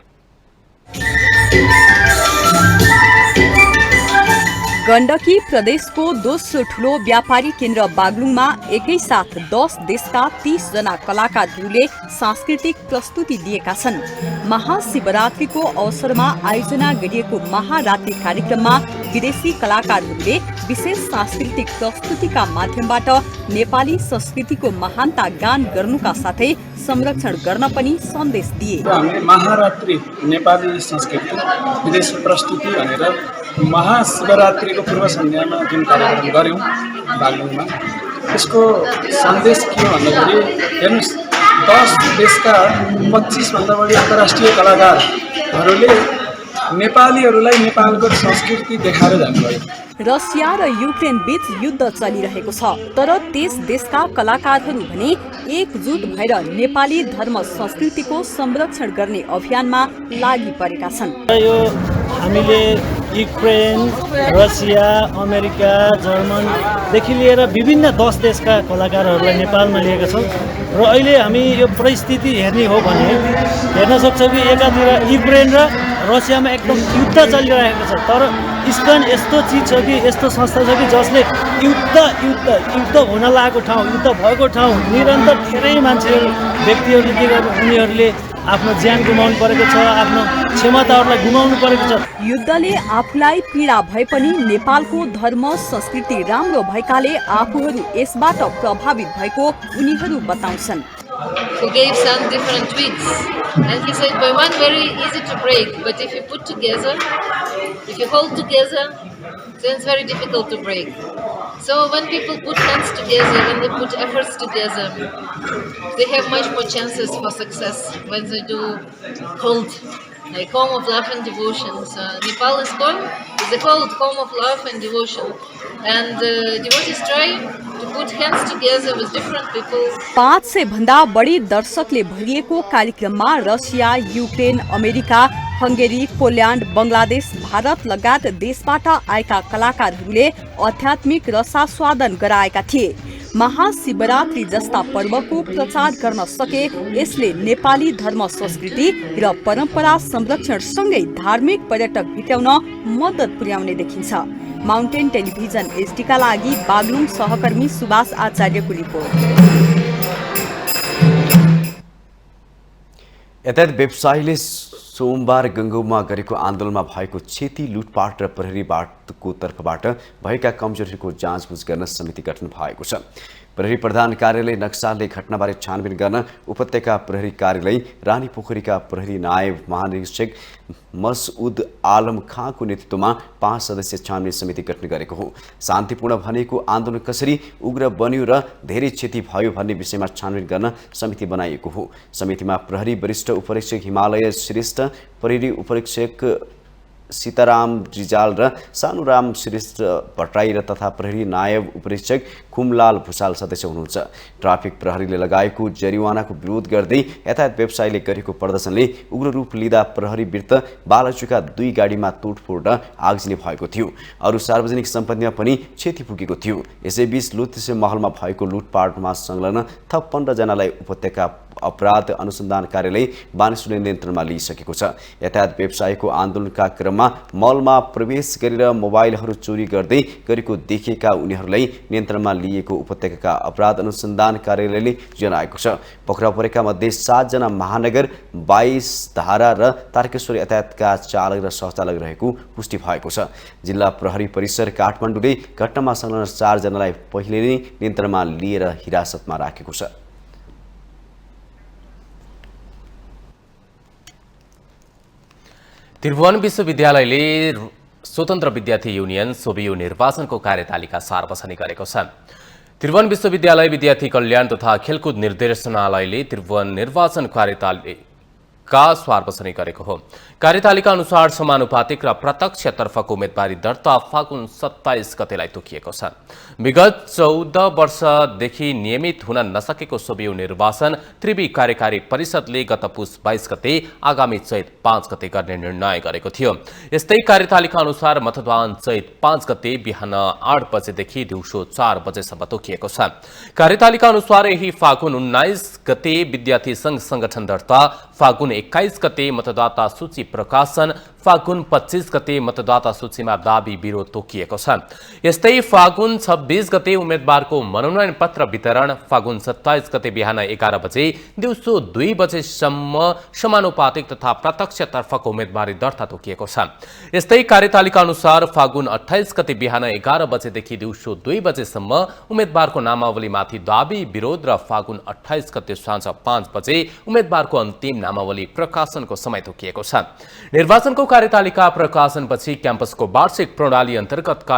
गण्डकी प्रदेशको दोस्रो ठूलो व्यापारी केन्द्र बागलुङमा एकैसाथ 10 देशका 30 जना कलाकारहरूले सांस्कृतिक प्रस्तुति दिएका छन्। महाशिवरात्रिको अवसरमा आयोजना गरिएको महारात्रि कार्यक्रममा विदेशी कलाकारहरूले विशेष सांस्कृतिक प्रस्तुतिका माध्यमबाट नेपाली संस्कृतिको महानता गान गर्नुका साथै संरक्षण गर्न पनि सन्देश दिए। महारात्रि नेपाली संस्कृति विदेश प्रस्तुति भनेर महाशिवरात्रिको पूर्व सन्ध्यामा जुन कार्यक्रम गऱ्यौँ बागलुङमा, यसको सन्देश के हो भन्दाखेरि हेर्नुहोस्, 10 देशका 25 भन्दा बढी अन्तर्राष्ट्रिय कलाकारहरूले नेपालीहरूलाई नेपालको संस्कृति देखाएर जानुभयो। रसिया र युक्रेन बीच युद्ध चलिरहेको छ, तर त्यस देशका कलाकारहरू भने एकजुट भएर नेपाली धर्म संस्कृतिको संरक्षण गर्ने अभियानमा लागि परेका छन्। यो हामीले युक्रेन, रसिया, अमेरिका, जर्मनदेखि लिएर विभिन्न 10 देशका कलाकारहरूलाई नेपालमा लिएका छौँ र अहिले हामी यो परिस्थिति हेर्ने हो भने हेर्न सक्छौँ कि एकातिर युक्रेन र रसियामा एकदम युद्ध चलिरहेको छ, तर इस्कन यस्तो चिज छ कि यस्तो संस्था छ कि जसले युद्ध हुन लागेको ठाउँ, युद्ध भएको ठाउँ निरन्तर धेरै मान्छेहरू व्यक्तिहरूले के गर्नु, उनीहरूले आफ्नो ज्यान गुमाउनु परेको छ, आफ्नो क्षमताहरूलाई गुमाउनु परेको छ। युद्धले आफूलाई पीडा भए पनि नेपालको धर्म संस्कृति राम्रो भएकाले आफूहरू यसबाट प्रभावित भएको उनीहरू बताउँछन्। Who gave some different tweets, and he said, by one, very easy to break, but if you put together, if you hold together, then it's very difficult to break. So when people put hands together, when they put efforts together, they have much more chances for success when they do hold, like home of love and devotion. So Nepal is a home of love and devotion, and devotees try to put hands together with different people. 500 भन्दा बढी दर्शकले भरिएको कार्यक्रममा Russia, Ukraine, America, Hungary, Poland, Bangladesh, Bharat लगायत देशबाट आएका कलाकारहरूले आध्यात्मिक रसास्वादन गराएका थिए। महाशिवरात्रि जस्ता पर्वको प्रचार गर्न सके यसले नेपाली धर्म संस्कृति र परम्परा संरक्षण सँगै धार्मिक पर्यटक भित्राउन मद्दत पुर्याउने देखिन्छ। माउन्टेन टेलिभिजन एचडी का लागि बागलुङ सहकर्मी सुभाष आचार्यको रिपोर्ट। यतायत व्यवसायीले सोमबार गङ्गौमा गरेको आन्दोलनमा भएको क्षति लुटपाट र प्रहरीको तर्फबाट भएका कमजोरीको जाँचबुझ गर्न समिति गठन भएको छ। प्रहरी प्रधान कार्यालय नक्सालले घटनाबारे छानबिन गर्न उपत्यका प्रहरी कार्यालय रानी पोखरीका प्रहरी नायब महानिरीक्षक मसउद आलम खाँको नेतृत्वमा 5 सदस्यीय छानबिन समिति गठन गरेको हो। शान्तिपूर्ण भनेको आन्दोलन कसरी उग्र बन्यो र धेरै क्षति भयो भन्ने विषयमा छानबिन गर्न समिति बनाइएको हो। समितिमा प्रहरी वरिष्ठ उपरीक्षक हिमालय श्रेष्ठ, प्रहरी उपरीक्षक सीताराम रिजाल र सानुराम श्रेष्ठ भट्टराई र तथा प्रहरी नायब उपरीक्षक खुमलाल भुसाल सदस्य हुनुहुन्छ। ट्राफिक प्रहरीले लगाएको जरिवानाको विरोध गर्दै यातायात व्यवसायीले गरेको प्रदर्शनले उग्र रूप लिँदा प्रहरी विरुद्ध बालचुका 2 गाडीमा तोडफोड र आगजनी भएको थियो। अरू सार्वजनिक सम्पत्तिमा पनि क्षति पुगेको थियो। यसैबीच लुत्से महलमा भएको लुटपाटमा संलग्न थप 15 जनालाई उपत्यका अपराध अनुसन्धान कार्यालय बानेश्वरले नियन्त्रणमा लिइसकेको छ। यातायात व्यवसायीको आन्दोलनका क्रममा मलमा प्रवेश गरेर मोबाइलहरू चोरी गर्दै गरेको देखिएका उनीहरूलाई नियन्त्रणमा लिएको उपत्यका अपराध अनुसन्धान कार्यालयले जनाएको छ। पक्राउ परेका मध्ये 7 जना महानगर 22 धारा र तारकेश्वर यातायातका चालक र सहचालक रहेको पुष्टि भएको छ। जिल्ला प्रहरी परिसर काठमाडौँले घटनामा संलग्न 4 जनालाई पहिले नै नियन्त्रणमा लिएर हिरासतमा राखेको छ। त्रिभुवन विश्वविद्यालयले स्वतन्त्र विद्यार्थी युनियन सोबियु निर्वाचनको कार्यतालिका सार्वजनिक गरेको छ। त्रिभुवन विश्वविद्यालय विद्यार्थी कल्याण तथा खेलकुद निर्देशनालयले त्रिभुवन निर्वाचन कार्यतालिका सार्वजनिक गरेको हो। कार्यतालिका अनुसार समानुपातिक र प्रत्यक्षतर्फको उम्मेदवारी दर्ता फागुन 27 गतेलाई तोकिएको छ। विगत 14 वर्षदेखि नियमित हुन नसकेको सोबियु निर्वाचन त्रिवी कार्यकारी परिषदले गत पुस 22 गते आगामी चैत 5 गते गर्ने निर्णय गरेको थियो। यस्तै कार्यतालिका अनुसार मतदान चैत 5 गते बिहान 8 बजेदेखि दिउँसो 4 बजेसम्म तोकिएको छ। कार्यतालिका अनुसार यही फागुन 19 गते विद्यार्थी संघ संगठन दर्ता, फागुन 21 गते मतदाता सूची प्रकाशन, फागुन 25 गते मतदाता सूचीमा दाबी विरोध तोकिएको छ। यस्तै फागुन 26 गते उम्मेदवारको मनोनयन पत्र वितरण, फागुन 27 गते बिहान 11 बजे दिउँसो 2 बजेसम्म समानुपातिक तथा प्रत्यक्षतर्फको उम्मेदवारी दर्ता तोकिएको छ। यस्तै कार्यतालिका अनुसार फागुन 28 गते बिहान 11 बजेदेखि दिउँसो 2 बजेसम्म उम्मेदवारको नामावलीमाथि दाबी विरोध र फागुन 28 गते साँझ 5 बजे उम्मेदवारको अन्तिम नामावली प्रकाशनको समय तोकिएको छ। निर्वाचनको कार्यतालिका प्रकाशनपछि क्याम्पसको वार्षिक प्रणाली अन्तर्गतका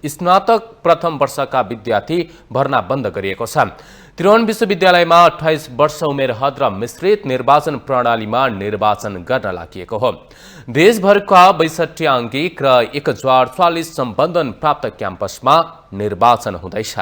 स्नातक प्रथम वर्षका विद्यार्थी भर्ना बन्द गरिएको छ। त्रिभुवन विश्वविद्यालयमा 28 वर्ष उमेर हद र मिश्रित निर्वाचन प्रणालीमा निर्वाचन गर्न लागि हो। देशभरका 62 आङ्गिक र 1044 सम्बन्धन प्राप्त क्याम्पसमा निर्वाचन हुँदैछ।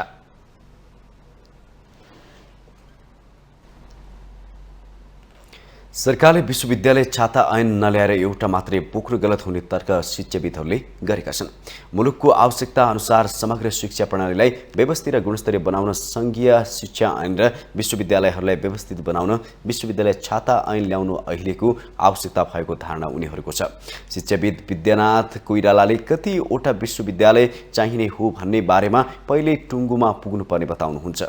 सरकारले विश्वविद्यालय छाता ऐन नल्याएर एउटा मात्रै बोक्रो गलत हुने तर्क शिक्षाविदहरूले गरेका छन्। मुलुकको आवश्यकता अनुसार समग्र शिक्षा प्रणालीलाई व्यवस्थित र गुणस्तरीय बनाउन संघीय शिक्षा ऐन र विश्वविद्यालयहरूलाई व्यवस्थित बनाउन विश्वविद्यालय छाता ऐन ल्याउनु अहिलेको आवश्यकता भएको धारणा उनीहरूको छ। शिक्षाविद विद्यानाथ कोइरालाले कतिवटा विश्वविद्यालय चाहिने हो भन्ने बारेमा पहिले टुङ्गोमा पुग्नुपर्ने बताउनुहुन्छ।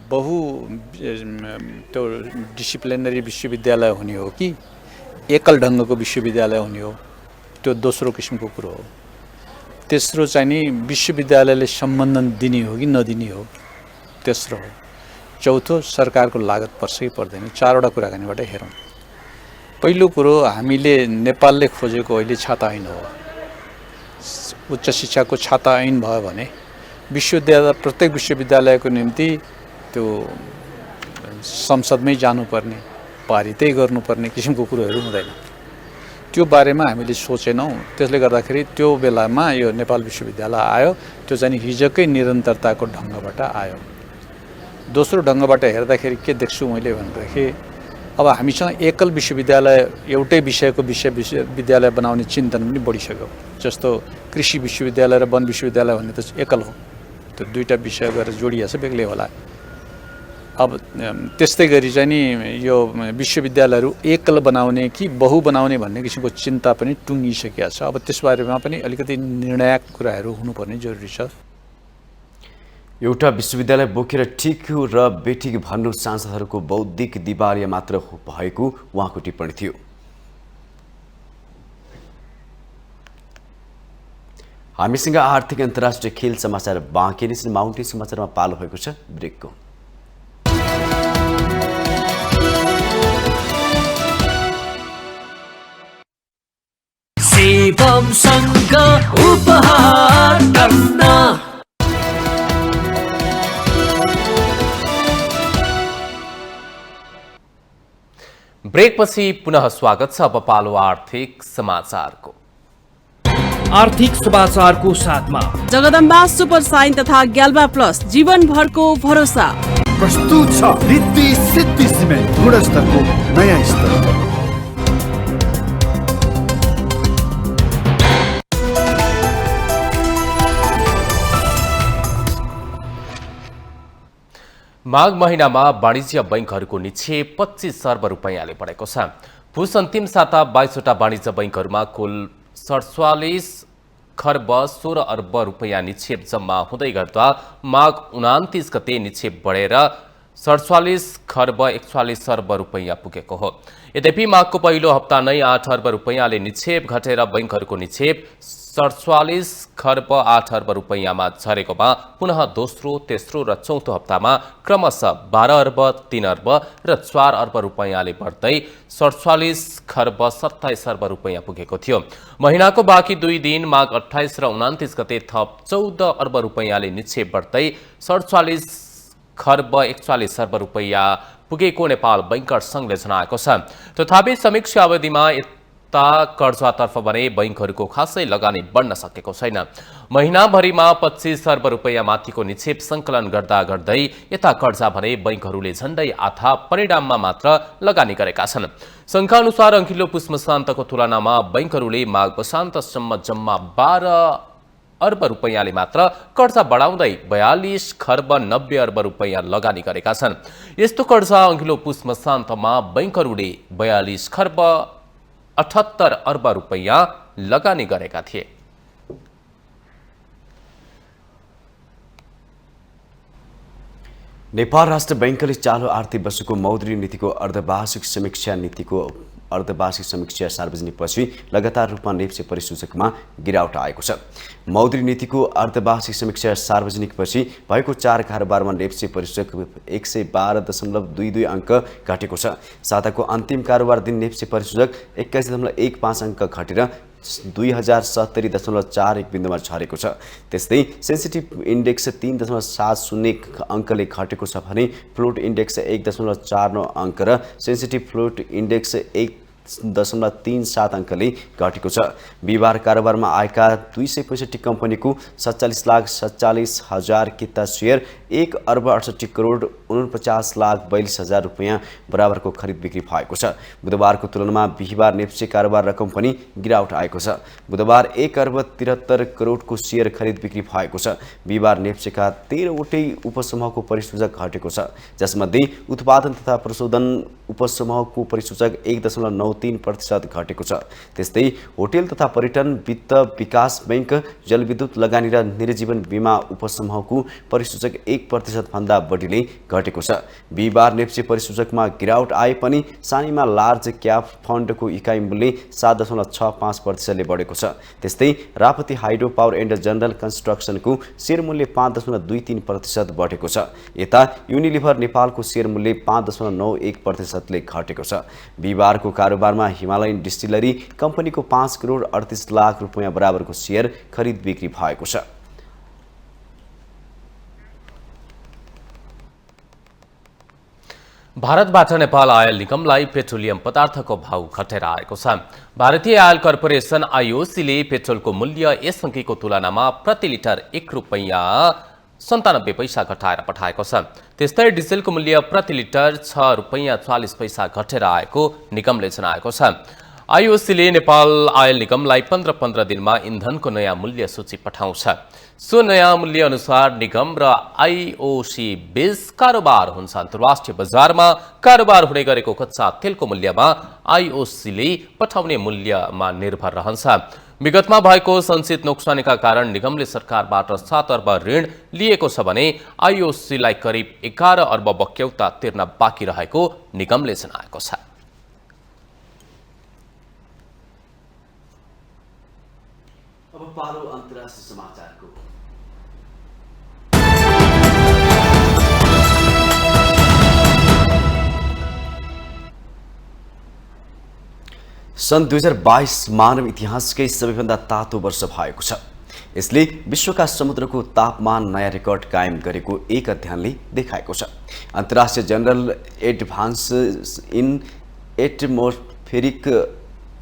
बहु त्यो डिसिप्लिनरी विश्वविद्यालय हुने हो कि एकल ढङ्गको विश्वविद्यालय हुने हो, त्यो दोस्रो किसिमको कुरो हो। तेस्रो चाहिँ नि विश्वविद्यालयले सम्बन्धन दिने हो कि नदिने हो, तेस्रो हो। चौथो सरकारको लागत पर्छ कि पर्दैन, चारवटा कुराकानीबाट हेरौँ। पहिलो कुरो हामीले नेपालले खोजेको अहिले छाता ऐन हो। उच्च शिक्षाको छाता ऐन भयो भने विश्वविद्यालय प्रत्येक विश्वविद्यालयको निम्ति त्यो संसदमै जानुपर्ने, पारितै गर्नुपर्ने किसिमको कुरोहरू हुँदैन। त्यो बारेमा हामीले सोचेनौँ। त्यसले गर्दाखेरि त्यो बेलामा यो नेपाल विश्वविद्यालय आयो, त्यो चाहिँ हिजोकै निरन्तरताको ढङ्गबाट आयो। दोस्रो ढङ्गबाट हेर्दाखेरि के देख्छु मैले भनेदेखि अब हामीसँग एकल विश्वविद्यालय एउटै विषयको विश्वविद्यालय बनाउने चिन्तन पनि बढिसक्यो। जस्तो कृषि विश्वविद्यालय र वन विश्वविद्यालय भन्ने त एकल हो, त्यो दुईटा विषय गरेर जोडिया छ, बेग्लै होला। अब त्यस्तै गरी चाहिँ नि यो विश्वविद्यालयहरू एकल बनाउने कि बहु बनाउने भन्ने किसिमको चिन्ता पनि टुङ्गिसकेको छ। अब त्यसबारेमा पनि अलिकति निर्णायक कुराहरू हुनुपर्ने जरुरी छ। एउटा विश्वविद्यालय बोकेर ठिक र बेठिक भन्नु सांसदहरूको बौद्धिक दिवालिया मात्र भएको उहाँको टिप्पणी थियो। हामीसँग आर्थिक अन्तर्राष्ट्रिय खेल समाचार बाँकी नै छन्। माउन्टेन समाचारमा पालो भएको छ ब्रेकको। उपहार ब्रेकपछि पुनः स्वागत छ। अब पालो आर्थिक समाचारको। आर्थिक समाचारको साथमा जगदम्बा सुपर साइन तथा ग्याल्बा प्लस जीवनभरको भरोसा प्रस्तुत छ। रिद्धि सिद्धि सिमेन्ट गुणस्तरको नयाँ स्तर। माघ महिनामा वाणिज्य बैंकहरूको निक्षेप 25 अर्ब रुपैयाँले बढेको छ। पुस अन्तिम साता 22वटा वाणिज्य बैंकहरूमा कुल 47 खर्ब 16 अर्ब रुपैयाँ निक्षेप जम्मा हुँदै गर्दा माघ 29 गते निक्षेप बढेर 47 खर्ब 41 अर्ब रुपैयाँ पुगेको हो। यद्यपि माघको पहिलो हप्ता नै 8 अर्ब रुपैयाँले निक्षेप घटेर बैंकहरूको निक्षेप 47 खर्ब 8 अर्ब रुपैयाँमा झरेकोमा पुनः दोस्रो, तेस्रो र चौथो हप्तामा क्रमशः 12 अर्ब 3 अर्ब र 4 अर्ब रुपैयाँले बढ्दै 47 खर्ब 27 अर्ब रुपैयाँ पुगेको थियो। महिनाको बाँकी 2 दिन माघ 28 र 29 गते थप 14 अर्ब रुपैयाँले निक्षेप बढ्दै 47 खर्ब 41 अर्ब रुपैयाँ पुगेको नेपाल बैंकर संघले जनाएको छ। तथापि समीक्षा अवधिमा कर्जातर्फ भने बैंकहरूको खासै लगानी बढ्न सकेको छैन। महिनाभरिमा 25 अर्ब रुपैयाँ माथिको निक्षेप संकलन गर्दा गर्दै यता कर्जा भने बैंकहरूले झण्डै आधा परिणाममा मात्र लगानी गरेका छन्। संघका अनुसार अघिल्लो पुस मसान्तको तुलनामा बैंकहरूले माघ मसान्तसम्म जम्मा 12 अर्ब रुपैयाँले मात्र कर्जा बढाउँदै 42 खर्ब 90 अर्ब रुपैयाँ लगानी गरेका छन्। यस्तो कर्जा अघिल्लो पुस मसान्तमा बैंकहरूले 42 खर्ब 78 अर्ब रुपैयाँ लगानी गरेका थिए। नेपाल राष्ट्र बैंकले चालु आर्थिक वर्षको मौद्रिक नीतिको अर्धवार्षिक समीक्षा सार्वजनिकपछि लगातार रूपमा नेप्से परिसूचकमा गिरावट आएको छ। मौद्रिक नीतिको अर्धवार्षिक समीक्षा सार्वजनिकपछि भएको 4 कारोबारमा नेप्से परिसूचक 112.22 अङ्क घटेको छ। साताको अन्तिम कारोबार दिन नेप्से परिसूचक 21.15 अङ्क घटेर 2070.41 बिन्दुमा झरेको छ। त्यस्तै सेन्सिटिभ इन्डेक्स 3.70 अङ्कले घटेको छ भने फ्लोट इन्डेक्स 1.49 अङ्क र सेन्सिटिभ फ्लोट इन्डेक्स 1.37 अङ्कले घटेको छ। बिहिबार कारोबारमा आएका 265 कम्पनीको 47,47,000 किता सेयर 1,68,42,42,000 रुपैयाँ बराबरको खरिद बिक्री भएको छ। बुधबारको तुलनामा बिहिबार नेप्से कारोबार रकम पनि गिरावट आएको छ। बुधबार 1,73 करोडको सेयर खरिद बिक्री भएको छ। बिहिबार नेप्सेका 13वटै उपसमूहको परिसूचक घटेको छ, जसमध्ये उत्पादन तथा प्रशोधन उपसमूहको परिसूचक 1.93% घटेको छ। त्यस्तै होटेल तथा पर्यटन, वित्त, विकास बैंक, जलविद्युत लगानी र निर्जीवन बीमा उपसमूहको परिसूचक 1% भन्दा बढीले घटेको छ। बिहिबार नेप्से परिसूचकमा गिरावट आए पनि सानीमा लार्ज क्याप फन्डको इकाइ मूल्य 7.65%ले बढेको छ। त्यस्तै Rapti hydro power and general कन्स्ट्रक्सनको सेयर मूल्य 5.23% बढेको छ। यता युनिलिभर नेपालको सेयर मूल्य 5.91%ले घटेको छ। बिहिबारको कारोबारमा हिमालयन डिस्टिलरी कम्पनीको 5 करोड 38 लाख रुपैयाँ बराबरको सेयर खरिद बिक्री भएको छ। भारतबाट नेपाल आयल निगमलाई पेट्रोलियम पदार्थको भाव घटेर आएको छ। भारतीय आयल कर्पोरेसन आइओसीले पेट्रोलको मूल्य यसअघिको तुलनामा प्रति लिटर 1 रुपैयाँ 97 पैसा घटाएर पठाएको छ। त्यस्तै डिजेलको मूल्य प्रति लिटर 6 रुपैयाँ 40 पैसा घटेर आएको निगमले जनाएको छ। आइओसीले नेपाल आयल निगमलाई 15 दिनमा इन्धनको नयाँ मूल्य सूची पठाउँछ। सो नयाँ मूल्य अनुसार निगम र आइओसी बीच कारोबार हुन्छ। अन्तर्राष्ट्रिय बजारमा कारोबार हुने गरेको कच्चा तेलको मूल्यमा आइओसीले पठाउने मूल्यमा निर्भर रहन्छ। विगतमा भएको सञ्चित नोक्सानीका कारण निगमले सरकारबाट 7 अर्ब ऋण लिएको छ भने आइओसीलाई करिब 11 अर्ब बक्यौता तिर्न बाँकी रहेको निगमले जनाएको छ। अब पालो अन्तर्राष्ट्रिय समाचारको। सन् 2022 मानव इतिहासकै सबैभन्दा तातो वर्ष भएको छ। यसले विश्वका समुद्रको तापमान नयाँ रेकर्ड कायम गरेको एक अध्ययनले देखाएको छ। अन्तर्राष्ट्रिय जर्नल एडभान्स इन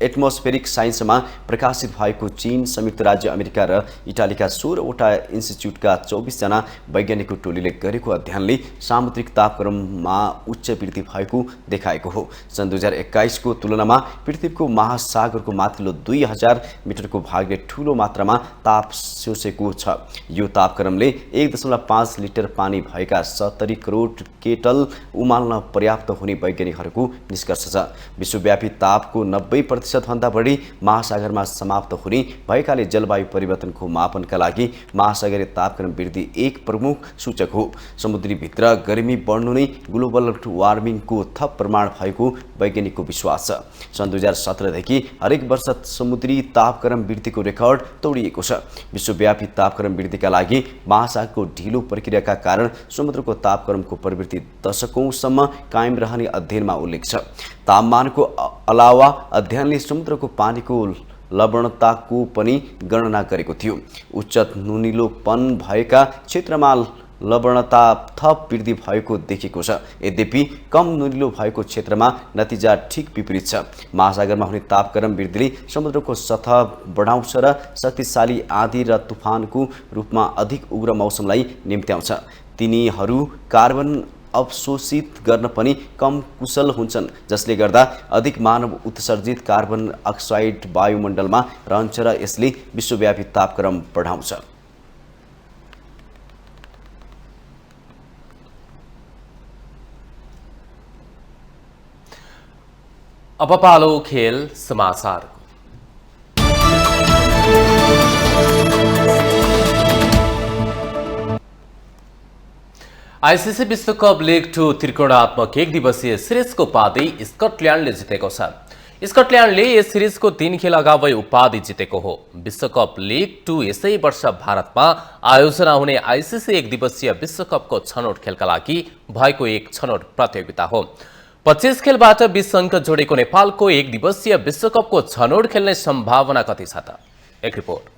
एटमोस्फेरिक साइन्समा प्रकाशित भएको चीन, संयुक्त राज्य अमेरिका र इटालीका 16वटा इन्स्टिच्युटका 24 जना वैज्ञानिकको टोलीले गरेको अध्ययनले सामुद्रिक तापक्रममा उच्च वृद्धि भएको देखाएको हो। सन् 2021 को तुलनामा पृथ्वीको महासागरको माथिल्लो 2000 मिटरको भागले ठूलो मात्रामा ताप सोसेको छ। यो तापक्रमले 1.5 लिटर पानी भएका 70 करोड केटल उमाल्न पर्याप्त हुने वैज्ञानिकहरूको निष्कर्ष छ। विश्वव्यापी तापको 90% भन्दा बढी महासागरमा समाप्त हुने भएकाले जलवायु परिवर्तनको मापनका लागि महासागरीय तापक्रम वृद्धि एक प्रमुख सूचक हो। समुद्री भित्र गर्मी बढ्नु नै ग्लोबल वार्मिङको थप प्रमाण भएको वैज्ञानिकको विश्वास छ। सन् 2017 देखि हरेक वर्ष समुद्री तापक्रम वृद्धिको रेकर्ड तोडिएको छ। विश्वव्यापी तापक्रम वृद्धिका लागि महासागरको ढिलो प्रक्रियाका कारण समुद्रको तापक्रमको प्रवृत्ति दशकौंसम्म कायम रहने अध्ययनमा उल्लेख छ। तापमानको अलावा अध्ययनले समुद्रको पानीको लवणताको पनि गणना गरेको थियो। उच्च नुनिलोपन भएका क्षेत्रमा लवणता थप वृद्धि भएको देखिएको छ। यद्यपि कम नुनिलो भएको क्षेत्रमा नतिजा ठिक विपरीत छ। महासागरमा हुने तापक्रम वृद्धिले समुद्रको सतह बढाउँछ र शक्तिशाली आँधी र तुफानको रूपमा अधिक उग्र मौसमलाई निम्त्याउँछ। तिनीहरू कार्बन अवशोषित गर्न पनि कम कुशल हुन्छन्, जसले गर्दा अधिक मानव उत्सर्जित कार्बन अक्साइड वायुमण्डलमा रहन्छ र यसले विश्वव्यापी तापक्रम बढाउँछ। अब पालो खेल समाचार। आइसिसी विश्वकप लिग 2 त्रिकोणात्मक एक दिवसीय सिरिजको उपाधि स्कटल्यान्डले जितेको छ। स्कटल्यान्डले यस सिरिजको 3 खेल अगावै उपाधि जितेको हो। विश्वकप लिग 2 यसै वर्ष भारतमा आयोजना हुने आइसिसी एक दिवसीय विश्वकपको छनौट खेलका लागि भएको एक छनौट प्रतियोगिता हो। 25 खेलबाट 20 अङ्क जोडेको नेपालको एक दिवसीय विश्वकपको छनौट खेल्ने सम्भावना कति छ त? एक रिपोर्ट।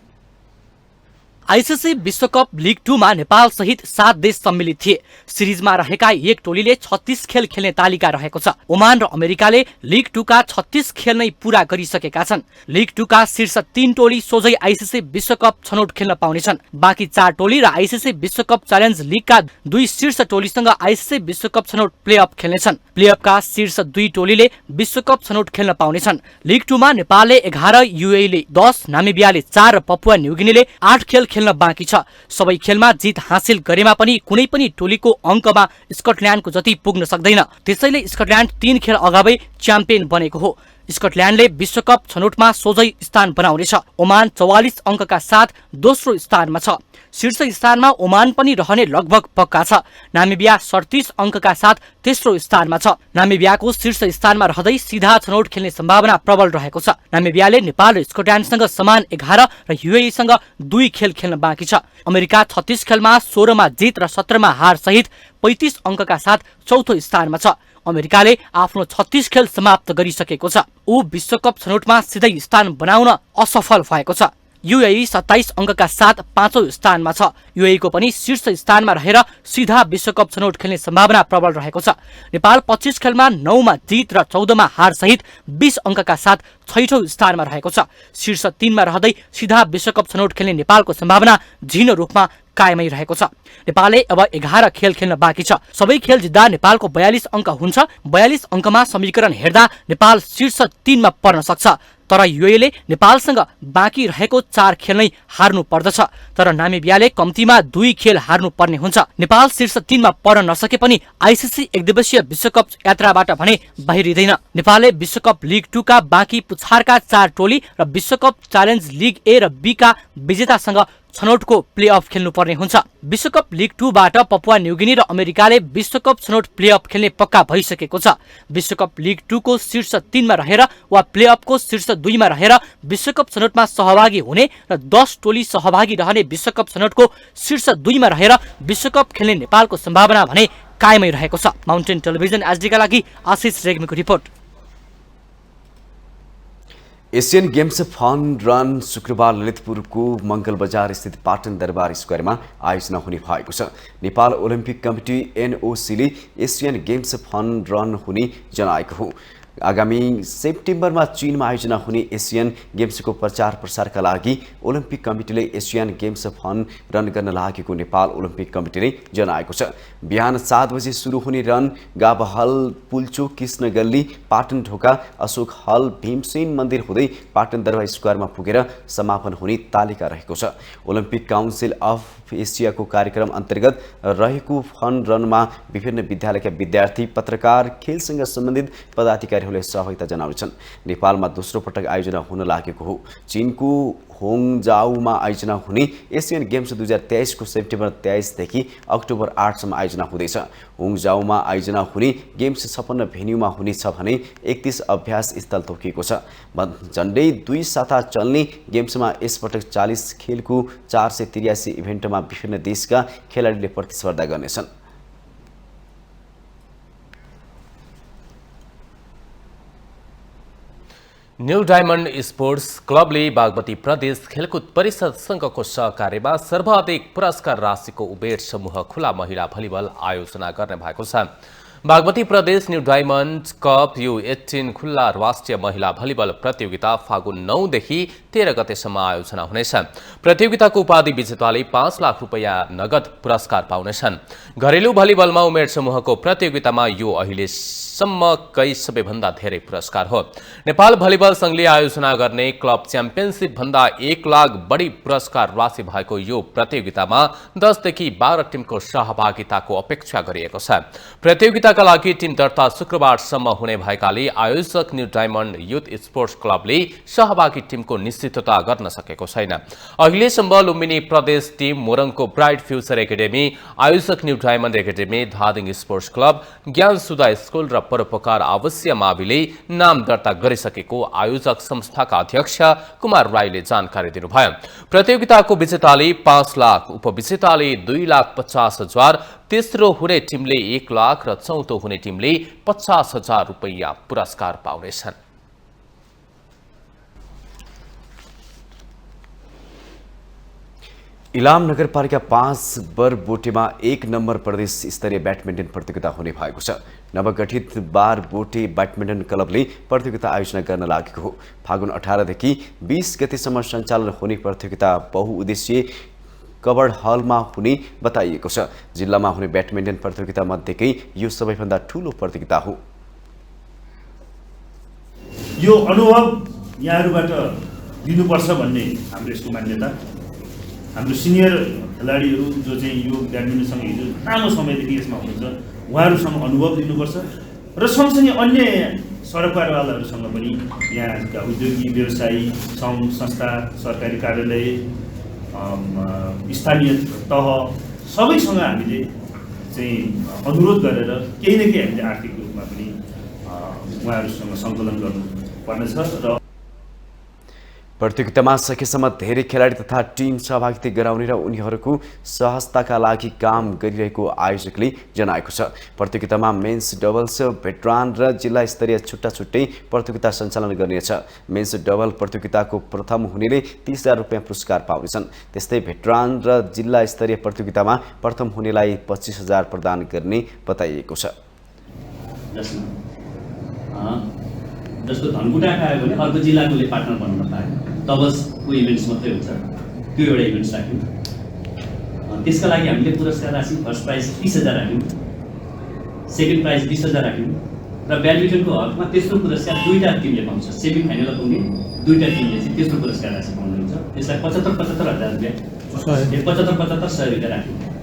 आईसीसी विश्वकप लिग 2 मा नेपाल सहित 7 देश सम्मिलित थिए। सिरिजमा रहेका एक टोलीले 36 खेल खेल्ने तालिका रहेको छ। ओमान र अमेरिकाले लिग 2 का 36 खेल नै पूरा गरिसकेका छन्। लिग 2 का शीर्ष 3 टोली सोझै आईसीसी विश्वकप छनौट खेल्न पाउनेछन्। बाँकी 4 टोली र आईसीसी विश्वकप च्यालेन्ज लिगका 2 शीर्ष टोलीसँग आईसीसी विश्वकप छनौट प्लेअफ खेल्नेछन्। प्लेअफका शीर्ष 2 टोलीले विश्वकप छनौट खेल्न पाउनेछन्। लिग 2 मा नेपालले 11, युएईले 10, नामिबियाले 4 र पपुवा न्युगिनीले 8 खेल खेल्न बाँकी छ। सबै खेलमा जित हासिल गरेमा पनि कुनै पनि टोलीको अङ्कमा स्कटल्यान्डको जति पुग्न सक्दैन। त्यसैले स्कटल्यान्ड 3 खेल अगावै च्याम्पियन बनेको हो। स्कटल्यान्डले विश्वकप छनौटमा सोझै स्थान बनाउनेछ। ओमान 44 अङ्कका साथ दोस्रो स्थानमा छ। शीर्ष स्थानमा ओमान पनि रहने लगभग पक्का छ। नामिबिया 37 अङ्कका साथ तेस्रो स्थानमा छ। नामिबियाको शीर्ष स्थानमा रहँदै सीधा छनौट खेल्ने सम्भावना प्रबल रहेको छ। नामिबियाले नेपाल र स्कटल्यान्डसँग समान 11 र युएईसँग 2 खेल खेल्न बाँकी छ। अमेरिका 36 खेलमा 16 मा जित र 17 मा हार सहित 35 अङ्कका साथ चौथो स्थानमा छ। अमेरिकाले आफ्नो 36 खेल समाप्त गरिसकेको छ। ऊ विश्वकप छनौटमा सिधै स्थान बनाउन असफल भएको छ। युएई 27 अङ्कका साथ 5औं स्थानमा छ। युएईको पनि शीर्ष स्थानमा रहेर सिधा विश्वकप छनौट खेल्ने सम्भावना प्रबल रहेको छ। नेपाल 25 खेलमा 9 मा जित र 14 मा हार सहित 20 अङ्कका साथ 6औं स्थानमा रहेको छ। शीर्ष 3 मा रहँदै सिधा विश्वकप छनौट खेल्ने नेपालको सम्भावना झिनो रूपमा कायमै रहेको छ। नेपालले अब 11 खेल खेल्न बाँकी छ। सबै खेल जित्दा नेपालको 42 अङ्क हुन्छ। 42 अङ्कमा समीकरण हेर्दा नेपाल शीर्ष 3 मा पर्न सक्छ। तर युएईले नेपालसँग बाँकी रहेको 4 खेल नै हार्नु पर्दछ। तर नामिबियाले कम्तीमा 2 खेल हार्नु पर्ने हुन्छ। नेपाल शीर्ष 3 मा पर्न नसके पनि आईसीसी एकदिवसीय विश्वकप यात्राबाट भने बाहिरिँदैन। नेपालले विश्वकप लिग 2 का बाँकी पुछारका 4 टोली र विश्वकप च्यालेन्ज लिग ए र बी का विजेतासँग छनौटको प्लेअफ खेल्नुपर्ने हुन्छ। विश्वकप लिग 2 बाट पपुवा न्युगिनी र अमेरिकाले विश्वकप छनौट प्लेअफ खेल्ने पक्का भइसकेको छ। विश्वकप लिग 2 को शीर्ष 3 मा रहेर वा प्लेअफको शीर्ष 2 मा रहेर विश्वकप छनौटमा सहभागी हुने र 10 टोली सहभागी रहने विश्वकप छनौटको शीर्ष 2 मा रहेर विश्वकप खेल्ने नेपालको सम्भावना भने कायमै रहेको छ। माउन्टेन टेलिभिजन एचडीका लागि आशिष रेग्मीको report. Asian games fun run शुक्रबार ललितपुरको मङ्गल बजार स्थित पाटन दरबार स्क्वायरमा आयोजना हुने भएको छ। नेपाल ओलम्पिक कमिटी एनओसीले एसियन गेम्स फन रन हुने जनाएको हो। आगामी सेप्टेम्बरमा चीनमा आयोजना हुने एसियन गेम्सको प्रचार प्रसारका लागि ओलम्पिक कमिटीले एसियन गेम्स फन रन गर्न लागेको नेपाल ओलम्पिक कमिटीले जनाएको छ। बिहान 7 बजे सुरु हुने रन गाबहल पुल्चोक कृष्ण गल्ली पाटन ढोका अशोक हल भीमसेन मन्दिर हुँदै पाटन दरबार स्क्वायरमा पुगेर समापन हुने तालिका रहेको छ। ओलम्पिक काउन्सिल अफ एसियाको कार्यक्रम अन्तर्गत रहेको फन रनमा विभिन्न विद्यालयका विद्यार्थी, पत्रकार, खेलसँग सम्बन्धित पदाधिकारीहरूले सहभागिता जनाउँछन्। नेपालमा दोस्रो पटक आयोजना हुन लागेको हो। चीनको होङजाऊमा आयोजना हुने एसियन गेम्स 2023 को सेप्टेम्बर 23 देखि अक्टोबर 8 सम्म आयोजना हुँदैछ। होङजाऊमा आयोजना हुने गेम्स 56 भेन्यूमा हुनेछ भने 31 अभ्यास स्थल तोकिएको छ। झन्डै 2 साता चल्ने गेम्समा यसपटक 40 खेलको 483 इभेन्टमा विभिन्न देशका खेलाडीले प्रतिस्पर्धा गर्नेछन्। न्यू डायमन्ड स्पोर्ट्स क्लबले बागमती प्रदेश खेलकुद परिषदसँगको सहकार्यमा सर्वाधिक पुरस्कार राशिको उबेर समूह खुला महिला भलिबल आयोजना गर्ने भएको छ। बागमती प्रदेश न्यू डायमन्ड कप U18 खुल्ला राष्ट्रिय महिला भलिबल प्रतियोगिता फागुन 9 देखि 13 गतेसम्म आयोजना हुनेछ। प्रतियोगिताको उपाधि विजेताले 5 लाख रुपैयाँ नगद पुरस्कार पाउनेछन्। घरेलु भलिबलमा उमेर समूहको प्रतियोगितामा यो अहिलेसम्मकै सबैभन्दा धेरै पुरस्कार हो। नेपाल भलिबल संघले आयोजना गर्ने क्लब च्याम्पियनसिप भन्दा 1 लाख बढी पुरस्कार राशि भएको यो प्रतियोगितामा 10 देखि 12 टिमको सहभागिताको अपेक्षा गरिएको छ। प्रतियोगिताका लागि टिम दर्ता शुक्रबारसम्म हुने भएकाले आयोजक न्यू डायमन्ड युथ स्पोर्ट्स क्लबले सहभागी टिमको निश्चितता गर्न सकेको छैन। अहिलेसम्म लुम्बिनी प्रदेश टिम, मोरङको ब्राइट फ्युचर एकाडेमी, आयोजक new diamond academy, Dhading sports club, ज्ञान सुधा स्कुल र परोपकार अवश्य माविले नाम दर्ता गरिसकेको आयोजक संस्थाका अध्यक्ष कुमार राईले जानकारी दिनुभयो। प्रतियोगिताको विजेताले 5 लाख, उपविजेताले 2,50,000, तेस्रो हुने टिमले 1 लाख र चौथो हुने टिमले 50,000 रुपैयाँ पुरस्कार पाउनेछन्। इलाम नगरपालिका 5 बरबोटेमा 1 नम्बर प्रदेश स्तरीय ब्याडमिन्टन प्रतियोगिता हुने भएको छ। नवगठित बारबोटे ब्याडमिन्टन क्लबले प्रतियोगिता आयोजना गर्न लागेको हो। फागुन 18 देखि 20 गतेसम्म सञ्चालन हुने प्रतियोगिता बहुउद्देश्यीय कबड हलमा हुने बताइएको छ। जिल्लामा हुने ब्याडमिन्टन प्रतियोगिता मध्येकै यो सबैभन्दा ठूलो प्रतियोगिता हो। यो अनुभव यहाँहरूबाट लिनुपर्छ भन्ने हाम्रो यसको मान्यता। हाम्रो सिनियर खेलाडीहरू जो चाहिँ यो ब्याडमिन्टनसँग हिजो लामो समयदेखि यसमा हुनुहुन्छ उहाँहरूसँग अनुभव लिनुपर्छ र सँगसँगै अन्य सरकारवालाहरूसँग पनि यहाँका उद्योगी व्यवसायी सङ्घ संस्था सरकारी कार्यालय स्थानीय तह सबैसँग हामीले चाहिँ अनुरोध गरेर केही न केही हामीले आर्थिक रूपमा पनि उहाँहरूसँग सङ्कलन गर्नुपर्नेछ र प्रतियोगितामा सकेसम्म धेरै खेलाडी तथा टिम सहभागिता गराउने र उनीहरूको सहजताका लागि काम गरिरहेको आयोजकले जनाएको छ। प्रतियोगितामा मेन्स डबल्स, भेटरान र जिल्ला स्तरीय छुट्टा छुट्टै प्रतियोगिता सञ्चालन गर्नेछ। मेन्स डबल प्रतियोगिताको प्रथम हुनेले 30,000 रुपैयाँ पुरस्कार पाउनेछन्। त्यस्तै भेटरान र जिल्ला स्तरीय प्रतियोगितामा प्रथम हुनेलाई 25,000 प्रदान गर्ने बताइएको छ। जस्तो धनकुटा आयो भने अर्को जिल्लाकोले पार्टनर बन्न पायो, डबल्सको इभेन्ट्स मात्रै हुन्छ, त्यो एउटा इभेन्ट्स राख्यौँ। त्यसका लागि हामीले पुरस्कार राशि फर्स्ट प्राइज 30,000 राख्यौँ, सेकेन्ड प्राइज 20,000 राख्यौँ र ब्याडमिन्टनको हकमा तेस्रो पुरस्कार 2टा टिमले पाउँछ। सेमी फाइनल पुग्ने 2टा टिमले चाहिँ तेस्रो पुरस्कार राशि पाउनुहुन्छ। त्यसलाई 75,000 रुपियाँ 75,000 रुपियाँ राख्यौँ।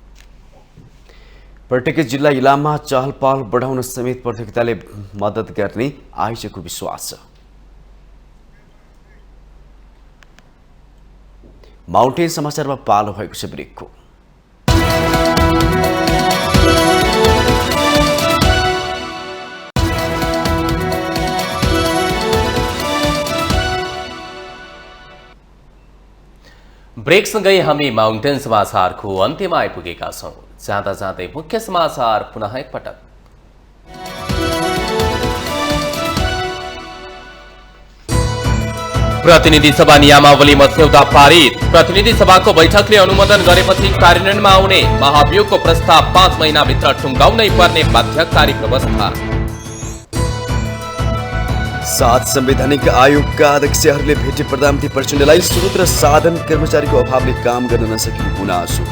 प्रत्येक जिल्ला इलाममा चहल पहल बढाउन समेत प्रतियोगिताले मद्दत गर्ने आयोजकको विश्वास छ। माउन्टेन समाचारमा पालो भएको छ ब्रेकको। ब्रेकसँगै हामी माउन्टेन समाचारको अन्त्यमा आइपुगेका छौँ। जाँदा जाँदै मुख्य समाचार पुनः एकपटक। प्रतिनिधि सभा नियमावली मस्यौदा पारित। प्रतिनिधि सभाको बैठकले अनुमोदन गरेपछि कार्यान्वयनमा आउने महाभियोगको प्रस्ताव 5 महिनाभित्र टुङ्गाउनै पर्ने बाध्यकारी व्यवस्था। 7 संवैधानिक आयोगका अध्यक्षहरूले भेटे प्रधानमन्त्री प्रचण्डलाई स्रोत र साधन कर्मचारीको अभावले काम गर्न नसकेको गुनासो।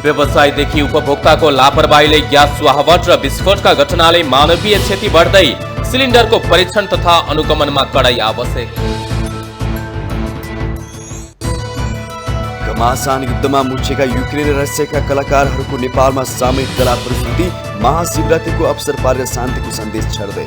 व्यवसायदेखि उपभोक्ताको लापरवाहीले ग्यास सुहावट र विस्फोटका घटनाले मानवीय क्षति बढ्दै, सिलिन्डरको परीक्षण तथा अनुगमनमा कडाई आवश्यक। घमासान युद्धमा मुछेका युक्रेन र रसियाका कलाकारहरूको नेपालमा सामूहिक कला प्रस्तुति। महाशिवरात्रिको अवसर पारेर शान्तिको सन्देश छर्दै।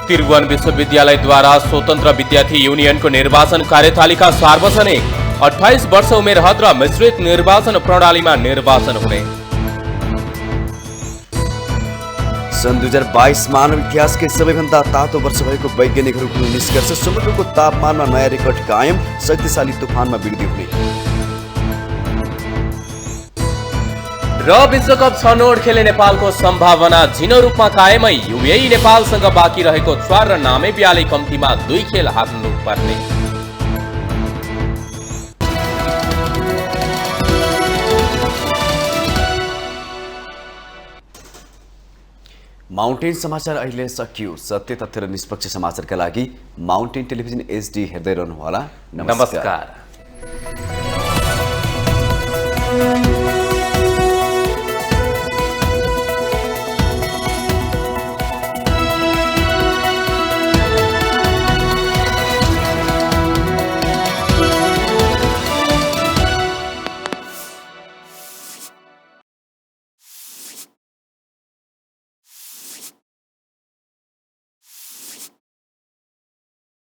त्रिभुवन विश्वविद्यालयद्वारा स्वतन्त्र विद्यार्थी युनियनको निर्वाचन कार्यतालिका सार्वजनिक। 28 वर्ष उमेर हद र मिश्रित निर्वाचन प्रणालीमा निर्वाचन हुने। सन् 2022 मानव इतिहासकै सबैभन्दा तातो वर्ष भएको वैज्ञानिकहरूको निष्कर्ष। समुद्रको तापमानमा नयाँ रेकर्ड कायम, शक्तिशाली तुफानमा वृद्धि हुने। र विश्वकप छनौट खेले नेपालको सम्भावना झिनो रूपमा कायमै। युएई नेपालसँग बाँकी रहेको 4 र नामिबियाले कम्तीमा 2 खेल हार्नु पर्ने। माउन्टेन समाचार अहिले सकियो। सत्य तथ्य र निष्पक्ष समाचारका लागि माउन्टेन टेलिभिजन HD हेर्दै रहनुहोला। नमस्कार।